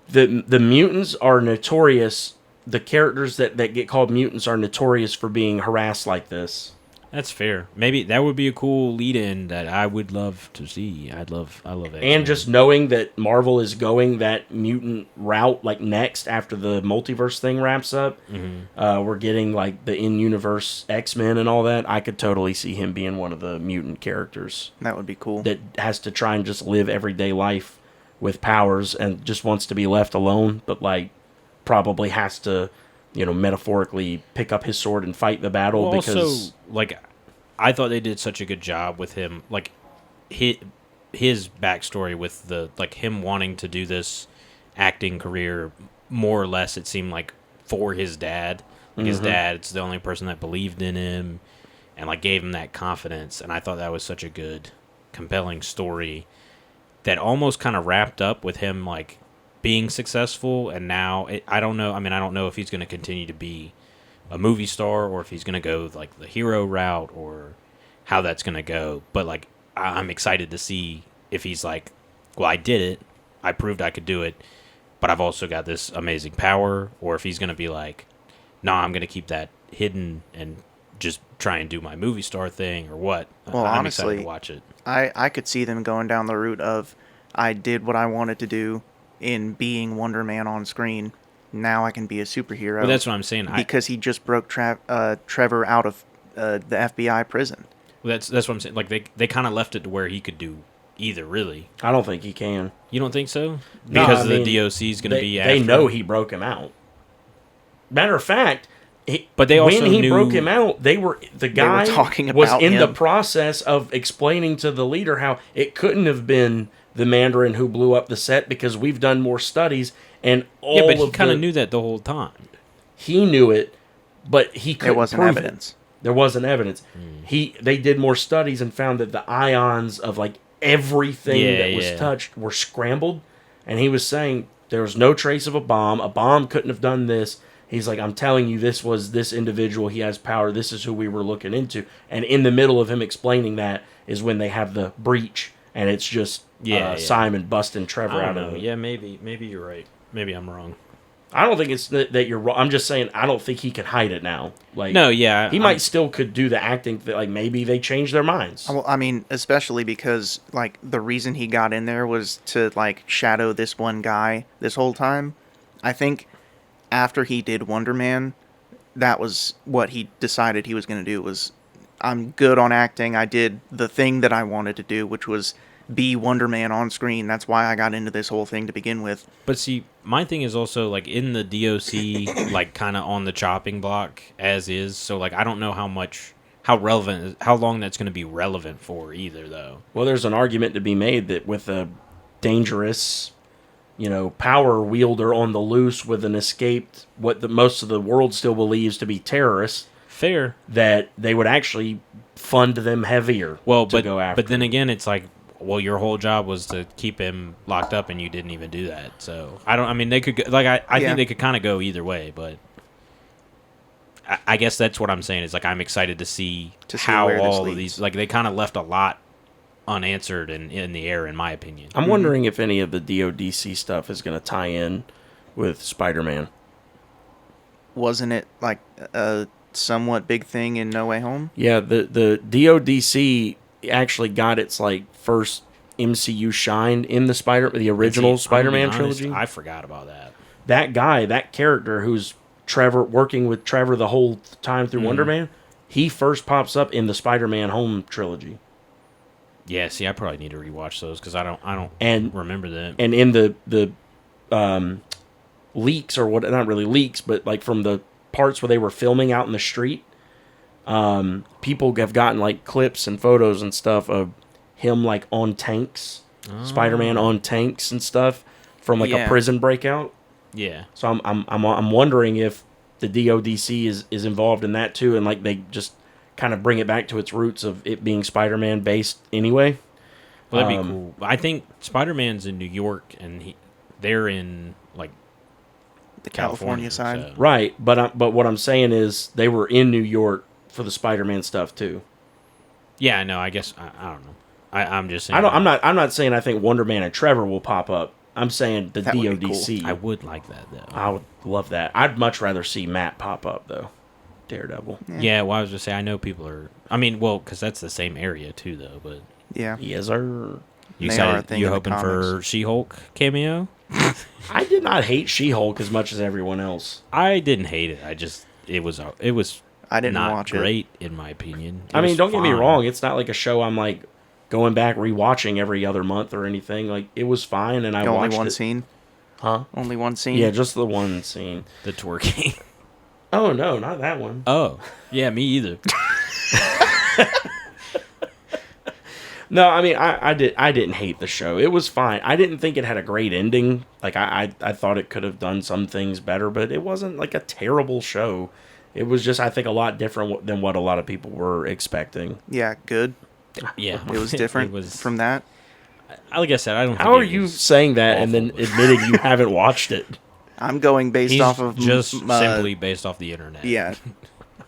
the mutants are notorious. The characters that get called mutants are notorious for being harassed like this. That's fair. Maybe that would be a cool lead-in that I would love to see. I love X-Men. And just knowing that Marvel is going that mutant route, like next after the multiverse thing wraps up, we're getting like the in-universe X-Men and all that. I could totally see him being one of the mutant characters. That would be cool. That has to try and just live everyday life with powers and just wants to be left alone, but like probably has to, metaphorically pick up his sword and fight the battle. Well, because also, like, I thought they did such a good job with him, like his backstory with the like him wanting to do this acting career, more or less it seemed like for his dad. Like, his dad's the only person that believed in him and like gave him that confidence, and I thought that was such a good, compelling story that almost kind of wrapped up with him like being successful, and now I don't know. I mean, I don't know if he's going to continue to be a movie star or if he's going to go like the hero route or how that's going to go. But like, I'm excited to see if he's like, well, I did it. I proved I could do it, but I've also got this amazing power, or if he's going to be like, nah, I'm going to keep that hidden and just try and do my movie star thing or what. Well, I'm honestly, excited to watch it. I could see them going down the route of, I did what I wanted to do in being Wonder Man on screen. Now I can be a superhero. Well, that's what I'm saying. Because he just broke Trevor out of the FBI prison. Well, that's what I'm saying. Like, they kind of left it to where he could do either, really. I don't think he can. You don't think so? No, Because the DOC is going to be after They know him? he broke him out. Matter of fact, But they also when he knew- broke him out, the guy talking was about in the him. process of explaining to the leader how it couldn't have been the Mandarin who blew up the set because we've done more studies and all Yeah, but he of kind of the- knew that the whole time. He knew it, but he couldn't There wasn't prove evidence. it. There wasn't evidence. They did more studies and found that the ions of like everything that was touched were scrambled, and he was saying there was no trace of a bomb. A bomb couldn't have done this. He's like, I'm telling you, this was this individual. He has power. This is who we were looking into. And in the middle of him explaining that is when they have the breach, and it's just Simon busting Trevor out of it. Yeah, maybe you're right. Maybe I'm wrong. I don't think it's that you're wrong. I'm just saying I don't think he can hide it now. Like, No, yeah, he might still could do the acting. Like maybe they changed their minds. Well, I mean, especially because like the reason he got in there was to like shadow this one guy this whole time. I think after he did Wonder Man, that was what he decided he was going to do. Was I'm good on acting. I did the thing that I wanted to do, which was be Wonder Man on screen. That's why I got into this whole thing to begin with. But see, my thing is also like in the DOC, like kind of on the chopping block as is. So like I don't know how long that's going to be relevant for either, though. Well, there's an argument to be made that with a dangerous, power wielder on the loose with an escaped, what most of the world still believes to be terrorists, Fair. that they would actually fund them heavier. To go after. But then again, it's like, well, your whole job was to keep him locked up, and you didn't even do that. So I mean, they could go, like I think they could kind of go either way, but. I guess that's what I'm saying is like I'm excited to see how where this all of leads. these, like, they kind of left a lot unanswered and in the air, in my opinion. I'm wondering if any of the DODC stuff is going to tie in with Spider-Man. Wasn't it like a somewhat big thing in No Way Home? Yeah, the DODC actually got its like first MCU shine in the original See, I'm gonna be Spider-Man honest, trilogy. I forgot about that. That guy, that character who's Trevor, working with Trevor the whole time through Wonder Man, he first pops up in the Spider-Man Home trilogy. Yeah, see, I probably need to rewatch those because I don't And remember that. And in the leaks, or what, not really leaks, but like from the parts where they were filming out in the street, people have gotten like clips and photos and stuff of him like on tanks, Spider-Man on tanks and stuff from like a prison breakout. Yeah. So I'm wondering if the DODC is involved in that too, and like they just kind of bring it back to its roots of it being Spider-Man based anyway. Well, that'd be cool. I think Spider-Man's in New York, and they're in like The California side. so- Right, but what I'm saying is they were in New York for the Spider-Man stuff too. Yeah, no, I guess I don't know. I'm just saying. I'm not saying I think Wonder Man and Trevor will pop up. I'm saying the That would be DODC. I would like that though. I would love that. I'd much rather see Matt pop up though. Daredevil. Yeah, well, I was just saying. I know people are. I mean, well, because that's the same area too, though. But Yeah. Yes, sir. you They are a excited? thing You in the hoping for comics. She-Hulk cameo? I did not hate She-Hulk as much as everyone else. I didn't hate it. It was I didn't not watch great in my opinion. It I mean, was don't get me fine. wrong. It's not like a show I'm like going back rewatching every other month or anything. Like it was fine, and I Only watched one it. scene. Huh? Only one scene. Yeah, just the one scene. The twerking. Oh no, not that one. Oh, yeah, me either. No, I mean, I didn't hate the show. It was fine. I didn't think it had a great ending. Like I thought it could have done some things better, but it wasn't like a terrible show. It was just, I think, a lot different than what a lot of people were expecting. Yeah, good. Yeah, It was different from that. Like I said, I don't. How think are it you was saying that and then awful. admitting you haven't watched it? I'm going based He's off of just simply based off the internet. yeah.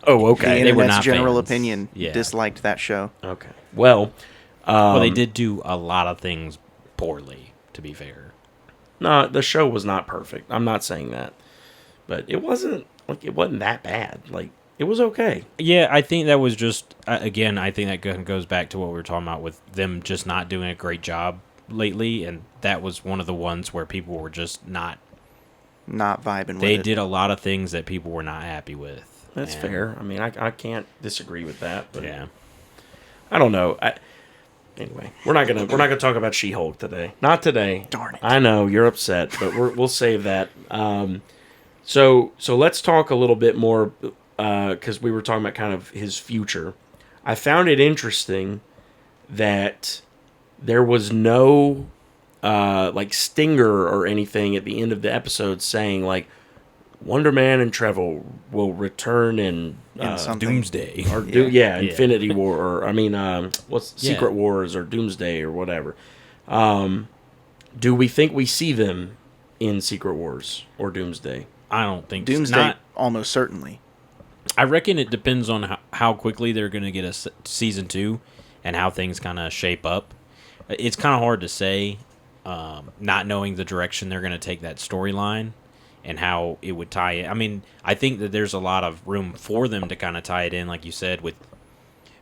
Oh, The okay. They were internet's not general fans. opinion Yeah. disliked that show. Okay. Well, Well, they did do a lot of things poorly. To be fair. no, the show was not perfect. I'm not saying that, but it wasn't that bad. Like it was okay. Yeah, I think that was just again. I think that goes back to what we were talking about with them just not doing a great job lately, and that was one of the ones where people were just not. Not vibing with They it. did a lot of things that people were not happy with. That's And, fair. I mean, I can't disagree with that. But Yeah. I don't know. Anyway, we're not gonna talk about She-Hulk today. Not today. Darn it. I know you're upset, but we'll save that. So let's talk a little bit more. because we were talking about kind of his future. I found it interesting that there was no like stinger or anything at the end of the episode saying like Wonder Man and Trevor will return in Doomsday. or Infinity War, or I mean, Secret Wars or Doomsday or whatever. Do we think we see them in Secret Wars or Doomsday? I don't think Doomsday, almost certainly. I reckon it depends on how quickly they're going to get a season 2 and how things kind of shape up. It's kind of hard to say, not knowing the direction they're going to take that storyline and how it would tie in. I mean, I think that there's a lot of room for them to kind of tie it in, like you said, with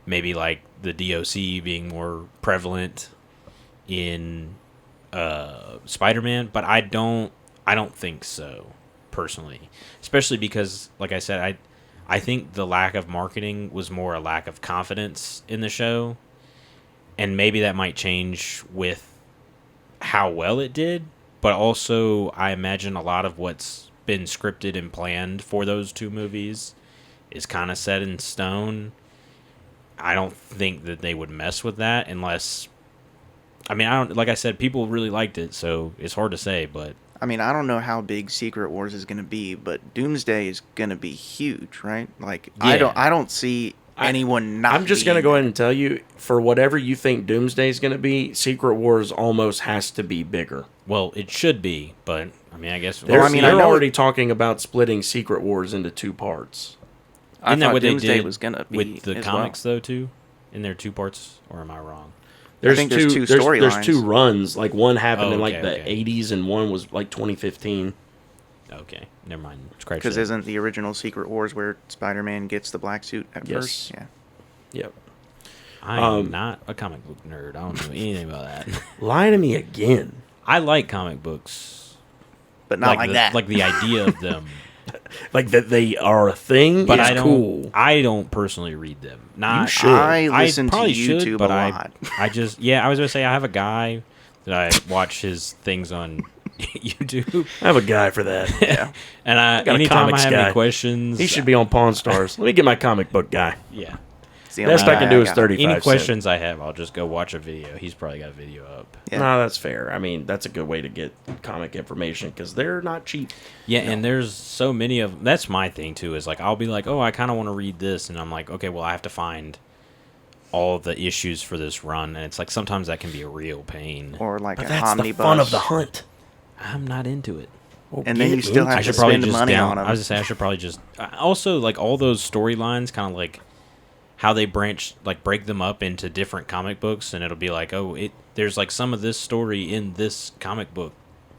maybe like the DOC being more prevalent in Spider-Man, but I don't think so personally, especially because, like I said, I think the lack of marketing was more a lack of confidence in the show, and maybe that might change with how well it did, but also I imagine a lot of what's been scripted and planned for those 2 movies is kind of set in stone. I don't think that they would mess with that unless, I mean, like I said, people really liked it, so it's hard to say, but I mean, I don't know how big Secret Wars is going to be, but Doomsday is going to be huge, right? Like, Yeah. I don't see anyone not. I'm just going to go ahead and tell you, for whatever you think Doomsday is going to be, Secret Wars almost has to be bigger. well, it should be, but I mean, I guess They're, I mean, they're I know already talking about splitting Secret Wars into 2 parts. I isn't that thought what they Doomsday did was going to be with the as comics though too? In their 2 parts, or am I wrong? There's think there's 2 There's storylines. 2 runs. Like one happened in Oh, like okay, the okay. 80s, and one was like 2015. Okay, never mind. Scratch Because that. isn't the original Secret Wars where Spider-Man gets the black suit at Yes. first? Yeah. Yep. I am not a comic book nerd. I don't know anything about that. Lie to me again. I like comic books, But not like the, that. like the idea of them. Like that they are a thing. But is I don't. cool. I don't personally read them. Not, You should. I listen to probably YouTube should, a but lot. I just I was gonna say I have a guy that I watch his things on YouTube, I have a guy for that. Yeah. and got a anytime I comics have guy. any questions, He should be on Pawn Stars. Let me get my comic book guy. Yeah. It's the only Best I guy can do is got. 35 Any cents. questions I have, I'll just go watch a video. He's probably got a video up. Yeah. No, that's fair. I mean, that's a good way to get comic information because they're not cheap. Yeah, and there's so many of. That's my thing too. Is like I'll be like, oh, I kind of want to read this, and I'm like, okay, well, I have to find all of the issues for this run, and it's like sometimes that can be a real pain. Or like But an that's the omnibus. fun of the hunt. I'm not into it. Well, And then get you still into have I it. to should probably spend just money down. on 'em. I was gonna say I should probably just. Also, like all those storylines, kind of like how they break them up into different comic books, and it'll be like, oh, there's like some of this story in this comic book,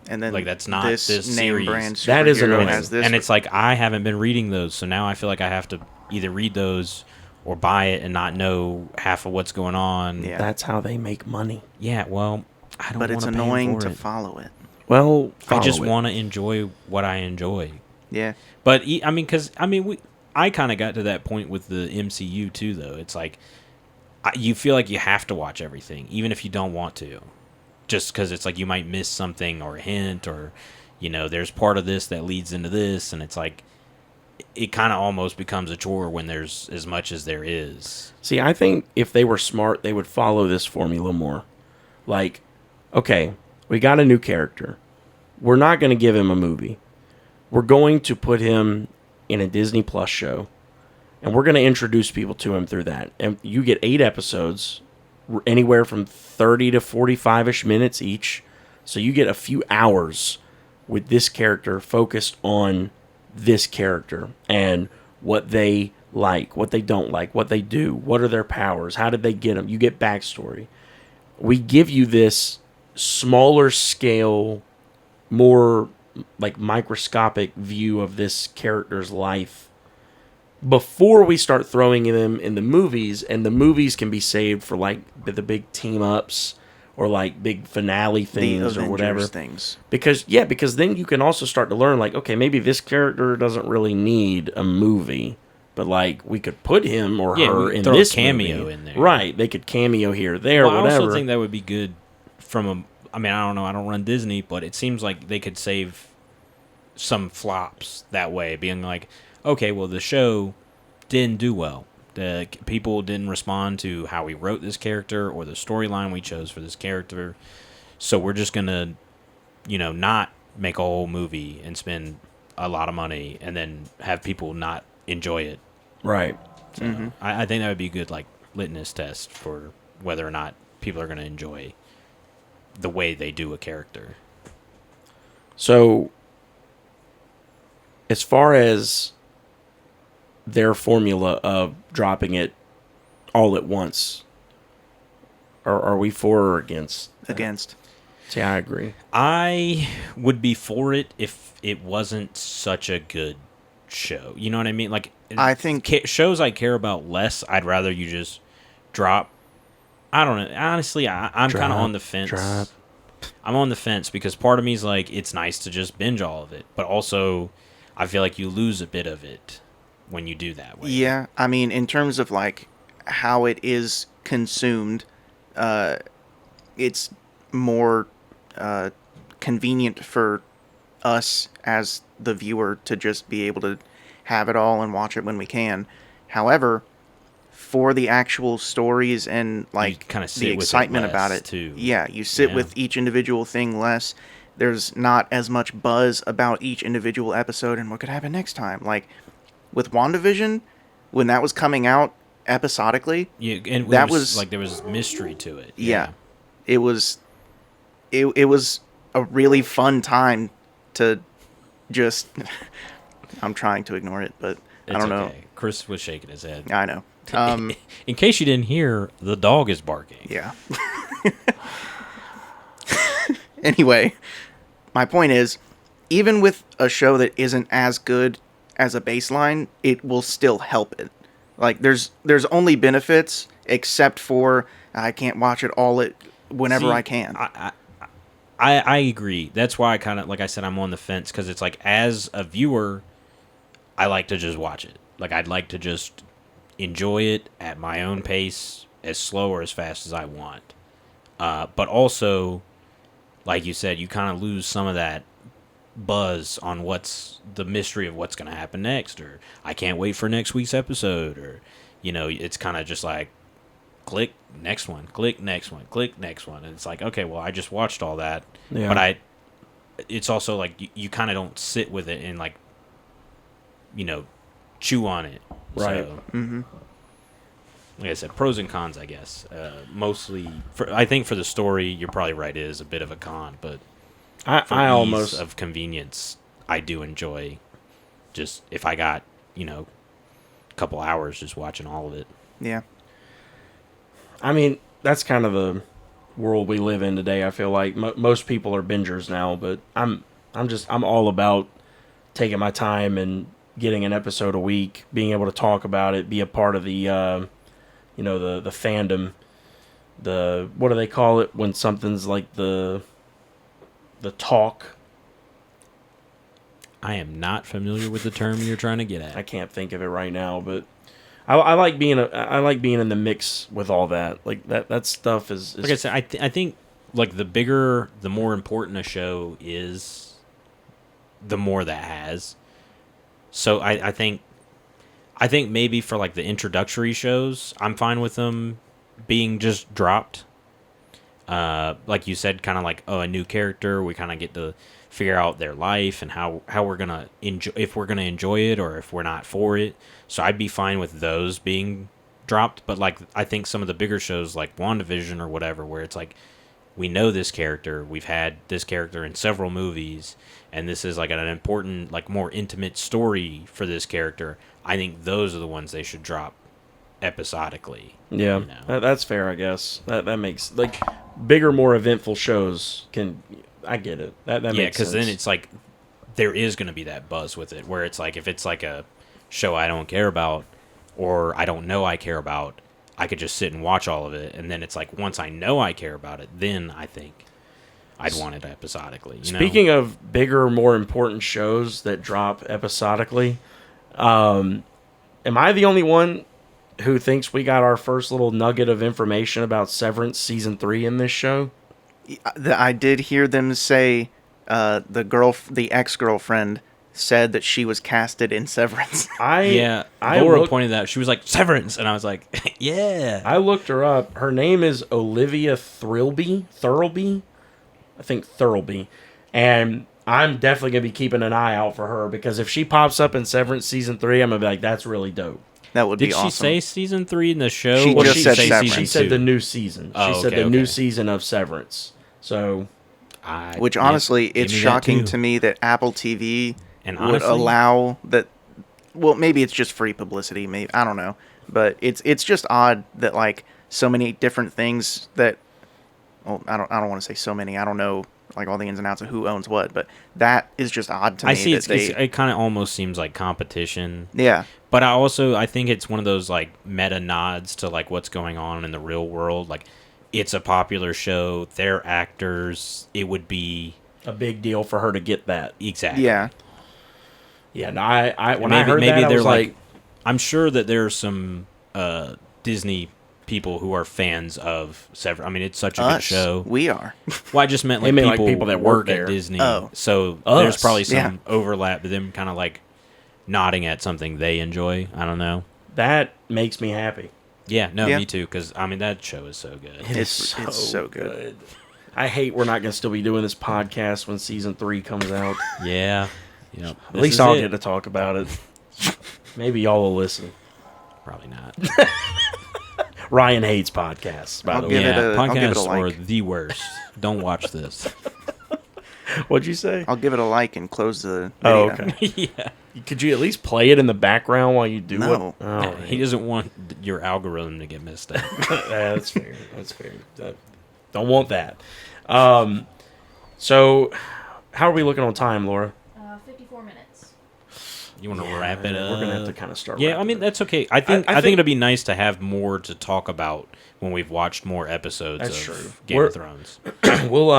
And then like, that's not this this name series. brand That is superhero annoying. has this. and it's like I haven't been reading those, so now I feel like I have to either read those or buy it and not know half of what's going on. Yeah. That's how they make money. Yeah, well, I don't. but it's wanna pay annoying for to it. follow it. Well, I just follow it. want to enjoy what I enjoy. Yeah. But I mean, I kind of got to that point with the MCU too, though. It's like you feel like you have to watch everything, even if you don't want to, just because it's like you might miss something or a hint, or there's part of this that leads into this, and it's like it kind of almost becomes a chore when there's as much as there is. See, I think if they were smart, they would follow this formula more. Like, okay, we got a new character. We're not going to give him a movie. We're going to put him in a Disney Plus show, and we're going to introduce people to him through that. And you get 8 episodes, anywhere from 30 to 45-ish minutes each. So you get a few hours with this character focused on this character and what they like, what they don't like, what they do, what are their powers, how did they get them. You get backstory. We give you this smaller scale, more like microscopic view of this character's life before we start throwing them in the movies, and the movies can be saved for like the big team ups or like big finale things The or whatever. Avengers things. Because then you can also start to learn like, okay, maybe this character doesn't really need a movie, but like we could put him or Yeah, her we in throw a this cameo movie. in there. Right? They could cameo here, there, Well, I whatever. also think that would be good from a. I mean, I don't know. I don't run Disney, but it seems like they could save some flops that way, being like, okay, well, the show didn't do well. The people didn't respond to how we wrote this character or the storyline we chose for this character. So we're just gonna, not make a whole movie and spend a lot of money and then have people not enjoy it. Right. So I think that would be a good litmus test for whether or not people are gonna enjoy the way they do a character. So, as far as their formula of dropping it all at once, are we for or against? Against. See, I agree. I would be for it if it wasn't such a good show. You know what I mean? I think shows I care about less, I'd rather you just drop. I don't know. Honestly, I'm kind of on the fence. I'm on the fence because part of me is like, it's nice to just binge all of it. But also, I feel like you lose a bit of it when you do that way. Yeah, I mean, in terms of how it is consumed, it's more convenient for us as the viewer to just be able to have it all and watch it when we can. However, for the actual stories and the excitement about it too. Yeah, you sit with each individual thing less. There's not as much buzz about each individual episode and what could happen next time. With WandaVision, when that was coming out episodically, and that was there was mystery to it. Yeah. It was a really fun time to just I'm trying to ignore it, but It's I don't know. Okay. Chris was shaking his head. I know. In case you didn't hear, the dog is barking. Yeah. Anyway, my point is, even with a show that isn't as good as a baseline, it will still help it. There's only benefits, except for I can't watch it all whenever I can. I agree. That's why I kind of, like I said, I'm on the fence, because it's as a viewer, I like to just watch it. I'd like to just enjoy it at my own pace, as slow or as fast as I want. But also, like you said, you kind of lose some of that buzz on what's the mystery of what's going to happen next, or I can't wait for next week's episode, or, it's kind of just click next one, click next one, click next one. And it's okay, well, I just watched all that. Yeah. But it's also you kind of don't sit with it and chew on it. Right. So, like I said, pros and cons, I guess. Mostly, I think for the story, you're probably right. It is a bit of a con, but I almost of convenience, I do enjoy. Just if I got a couple hours just watching all of it. Yeah. I mean, that's kind of the world we live in today. I feel like most people are bingers now, but I'm all about taking my time and getting an episode a week, being able to talk about it, be a part of the the fandom. What do they call it when something's the talk? I am not familiar with the term you're trying to get at. I can't think of it right now, but I like being in the mix with all that. That stuff is like I said. I think the more important a show is, the more that has. So I think maybe for the introductory shows, I'm fine with them being just dropped. Like you said, kind of a new character. We kind of get to figure out their life and how we're gonna enjoy, if we're gonna enjoy it or if we're not for it. So I'd be fine with those being dropped. But I think some of the bigger shows like WandaVision or whatever, where it's we know this character, we've had this character in several movies, and this is an important, more intimate story for this character. I think those are the ones they should drop episodically. Yeah, that's fair, I guess. That makes bigger, more eventful shows can. I get it. That makes sense. Yeah, because then it's there is going to be that buzz with it, where it's if it's a show I don't care about or I don't know I care about, I could just sit and watch all of it, and then it's once I know I care about it, then I think I'd want it episodically. Speaking of bigger, more important shows that drop episodically, am I the only one who thinks we got our first little nugget of information about Severance Season 3 in this show? I did hear them say the ex-girlfriend said that she was casted in Severance. Yeah, I Laura looked, pointed out. She was like, Severance. And I was like, yeah. I looked her up. Her name is Olivia Thirlby. I think Thirlby. And I'm definitely going to be keeping an eye out for her because if she pops up in Severance Season 3, I'm going to be like, that's really dope. That would be Did awesome. she say season 3 in the show? She or just did said say Severance. She season said the 2? new season. Oh, She said okay, the new okay. season of Severance. So, Which honestly, give it's me that shocking too. to me that Apple TV And would honestly- allow that. Well, maybe it's just free publicity. Maybe I don't know, but it's just odd that like so many different things that. Well, I don't want to say so many. I don't know like all the ins and outs of who owns what, but that is just odd to me. I see that it kind of almost seems like competition. yeah. But I think it's one of those like meta nods to like what's going on in the real world. Like, it's a popular show. They're actors. It would be a big deal for her to get that. exactly. Yeah. Yeah, no, when I heard maybe that, I they're was like, I'm sure that there are some Disney people who are fans of Severance. I mean, it's such a good Us. show. We are. Well, I just meant like, mean, like, people, people that work at there. Disney. Oh. So Us. there's probably some Yeah. overlap with them kind of like nodding at something they enjoy. I don't know. that makes me happy. Yeah, no, Yeah. me too, because, I mean, that show is so good. It's so good. I hate we're not going to still be doing this podcast when Season 3 comes out. Yeah. Yep. At least I'll get to talk about it. Maybe y'all will listen. Probably not. Ryan hates podcasts, by I'll the give way. it a- I'll give it a podcasts like. are the worst. Don't watch this. What'd you say? I'll give it a like and close the video. Oh, okay. Yeah. Could you at least play it in the background while you do No. it? Oh, He doesn't want your algorithm to get messed up. yeah, that's fair. That's fair. Don't want that. So, how are we looking on time, Laura? 54 minutes. You want to wrap it up? We're gonna have to kind of start. Yeah, I wrapping mean it. that's okay. I think I think it'd be nice to have more to talk about when we've watched more episodes That's of true. Game We're- of Thrones. we'll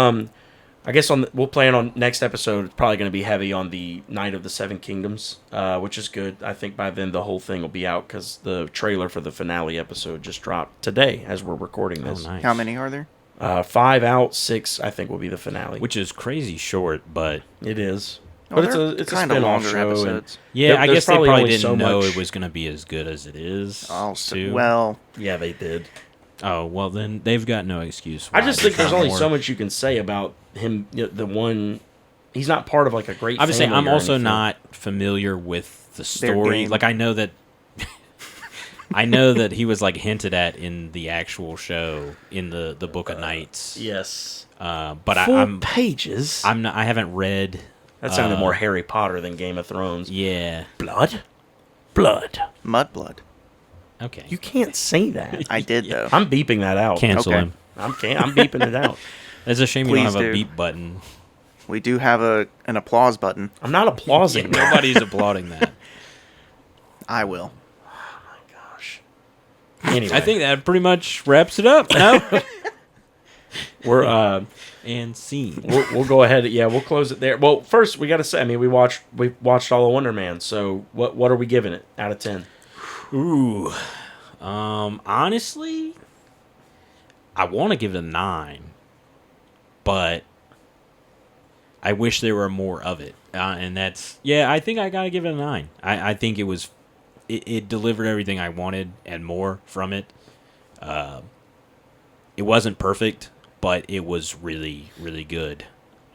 I guess we'll plan on next episode. It's probably going to be heavy on the Night of the Seven Kingdoms, which is good. I think by then the whole thing will be out because the trailer for the finale episode just dropped today as we're recording Oh, this. nice. How many are there? 5 out, 6 I think will be the finale. Which is crazy short, but it is, Oh, but it's they're a kinda spin-off longer show. And episodes. yeah, I there's guess they probably only didn't so know much- it was going to be as good as it is. Oh, too. well, yeah, they did. Oh, well then they've got no excuse. I why just think there's not only more. so much you can say about him. The one, he's not part of like a great. I would say family I'm or also anything. not familiar with the Their story. game. Like I know that I know that he was like hinted at in the actual show in the Book of Nights. Yes, But full I'm pages. I haven't read. That sounded more Harry Potter than Game of Thrones. Yeah. Blood. Mudblood. Okay. You can't say that. I did though. I'm beeping that out. Cancel Okay. him. I'm beeping it out. It's a shame you don't Please have a do. beep button. We do have an applause button. I'm not applauding. that. Nobody's applauding that. I will. Gosh. Anyway, I think that pretty much wraps it up. No. we're And scene. we'll go ahead. Yeah, we'll close it there. Well, first we got to say. I mean, we watched all of Wonder Man. So what are we giving it out of 10? Ooh. Honestly, I want to give it a 9, but I wish there were more of it. And that's, I think I got to give it a 9. I think it delivered everything I wanted and more from it. It wasn't perfect, but it was really, really good.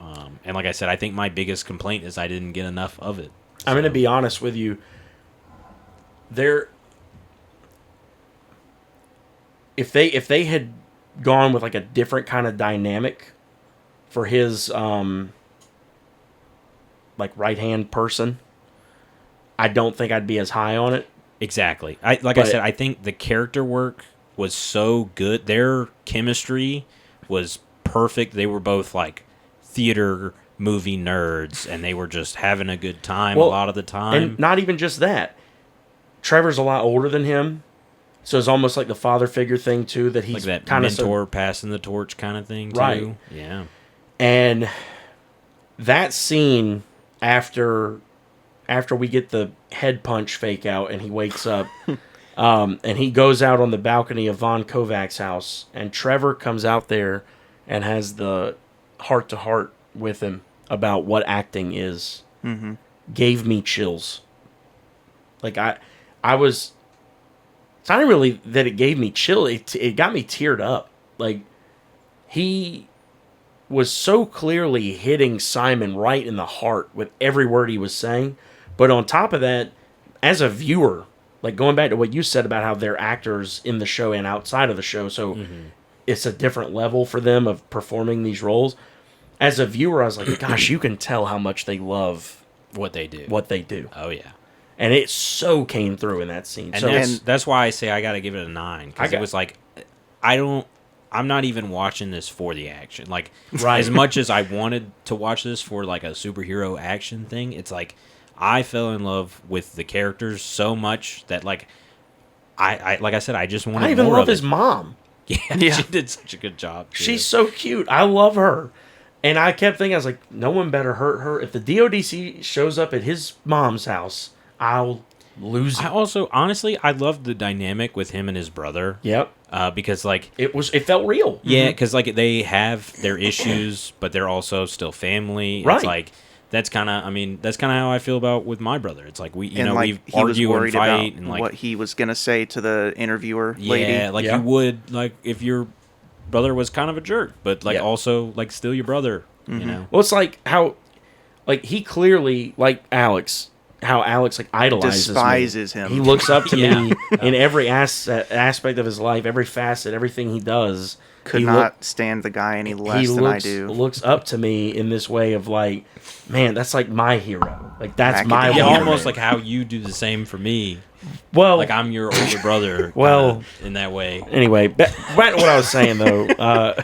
And like I said, I think my biggest complaint is I didn't get enough of it. I'm going to So- be honest with you. If they had gone with like a different kind of dynamic for his like right hand person, I don't think I'd be as high on it. Exactly. I But- said, I think the character work was so good. Their chemistry was perfect. They were both like theater movie nerds, and they were just having a good time Well, a lot of the time. And not even just that. Trevor's a lot older than him, so it's almost like the father figure thing too. That like he's that kind of mentor passing the torch kind of thing, too. Right. Yeah. And that scene after we get the head punch fake out and he wakes up, and he goes out on the balcony of Von Kovac's house, and Trevor comes out there and has the heart-to-heart with him about what acting is. Mm-hmm. gave me chills. Like I was. It's not really that it gave me chill. It got me teared up. Like he was so clearly hitting Simon right in the heart with every word he was saying. But on top of that, as a viewer, like going back to what you said about how they're actors in the show and outside of the show, so it's a different level for them of performing these roles. As a viewer, I was like, gosh, you can tell how much they love what they do. Oh, yeah. And it so came through in that scene. And so that's why I say I got to give it a 9. Because it was like, I'm not even watching this for the action. Like, as much as I wanted to watch this for like a superhero action thing, it's like I fell in love with the characters so much that like I said, I just wanted I even more love of it. his mom. Yeah, she did such a good job. Too. She's so cute. I love her. And I kept thinking, I was like, no one better hurt her. If the DODC shows up at his mom's house, I'll lose it. I also, honestly, I loved the dynamic with him and his brother. Yep. Because like it felt real. Yeah, because like they have their issues, but they're also still family. Right. It's like that's kind of how I feel about with my brother. It's like we like, we argue and fight about and like what he was gonna say to the interviewer lady. Yeah, like you would like if your brother was kind of a jerk, but like also like still your brother. You know. Well, it's like how, like he clearly like Alex. How Alex like idolizes despises me. him. He looks up to me in every aspect of his life, every facet, everything he does. Could not stand the guy any less than I do. Looks up to me in this way of like, man, that's like my hero. Like that's my yeah, hero. almost like how you do the same for me. Well, like I'm your older brother. Well, in that way. Anyway, back to what I was saying though.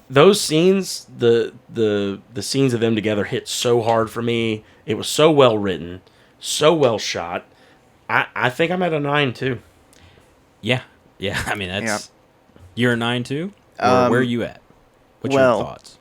Those scenes, the scenes of them together hit so hard for me. It was so well written, so well shot. I think I'm at a 9 too. Yeah. I mean, that's you're a 9 too. Or where are you at? What's your thoughts?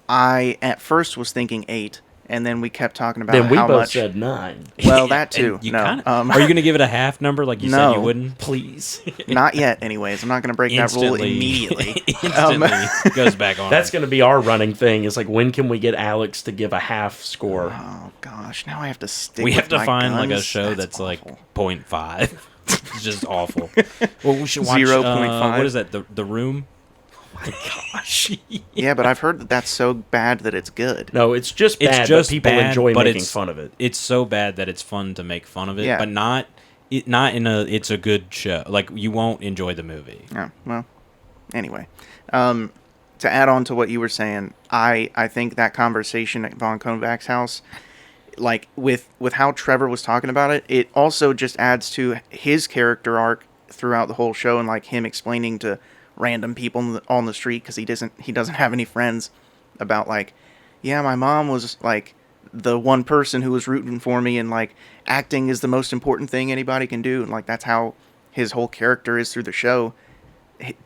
I at first was thinking 8, and then we kept talking about then we how both much. said 9. Well, that too. You no, are you going to give it a half number like you said you wouldn't? Please. Not yet. Anyways, I'm not going to break that rule immediately. Instantly goes back on. That's going to be our running thing. It's like, when can we get Alex to give a half score? Oh gosh, now I have to stick. We with have to my find guns? like a show that's like 0.5. It's just awful. Well, we should watch 0.5. What is that? The Room. Oh my gosh. Yeah, but I've heard that that's so bad that it's good. No, it's just bad. But people enjoy making fun of it. It's so bad that it's fun to make fun of it, Yeah. but not in a. It's a good show. Like you won't enjoy the movie. Yeah. Well, anyway, to add on to what you were saying, I think that conversation at Von Kovacs' house, like with how Trevor was talking about it, it also just adds to his character arc throughout the whole show, and like him explaining to random people on the street because he doesn't have any friends about like, yeah, my mom was like the one person who was rooting for me, and like acting is the most important thing anybody can do, and like that's how his whole character is through the show.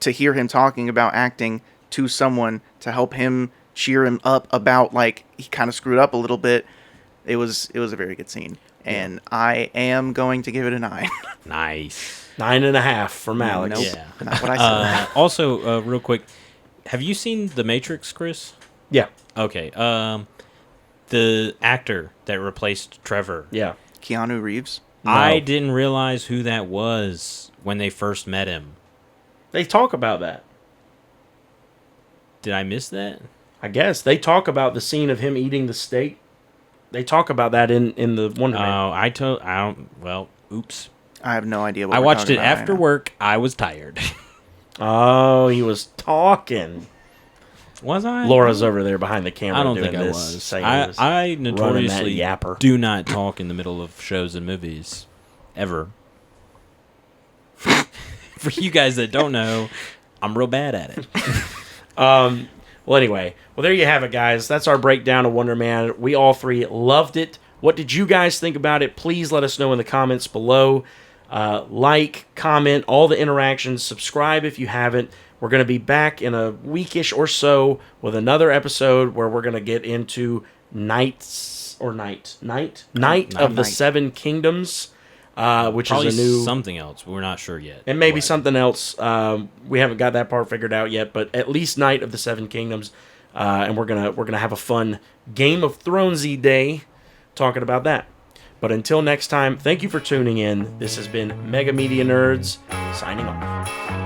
To hear him talking about acting to someone to help him cheer him up about like he kind of screwed up a little bit, it was a very good scene, and I am going to give it a 9. Nice. 9.5 from Alex. Nope. Yeah. Not what I said. Also, real quick, have you seen The Matrix, Chris? Yeah. Okay. The actor that replaced Trevor. Yeah. Keanu Reeves. I didn't realize who that was when they first met him. They talk about that. Did I miss that? I guess they talk about the scene of him eating the steak. They talk about that in the Wonder Man. Oh, I don't. Well, oops. I have no idea what I we're watched talking it about after right now. work. I was tired. Oh, he was talking. Was I? Laura's over there behind the camera. I don't doing think I this, was. saying this, I running that notoriously yapper. do not talk in the middle of shows and movies. Ever. For you guys that don't know, I'm real bad at it. Well, anyway. Well, there you have it, guys. That's our breakdown of Wonder Man. We all three loved it. What did you guys think about it? Please let us know in the comments below. Like, comment, all the interactions. Subscribe if you haven't. We're going to be back in a weekish or so with another episode where we're going to get into Night of the Seven Kingdoms, which Probably is a new... something else. We're not sure yet. And maybe What? something else. We haven't got that part figured out yet, but at least Night of the Seven Kingdoms. and we're gonna have a fun Game of Thronesy day talking about that. But until next time, thank you for tuning in. This has been Mega Media Nerds signing off.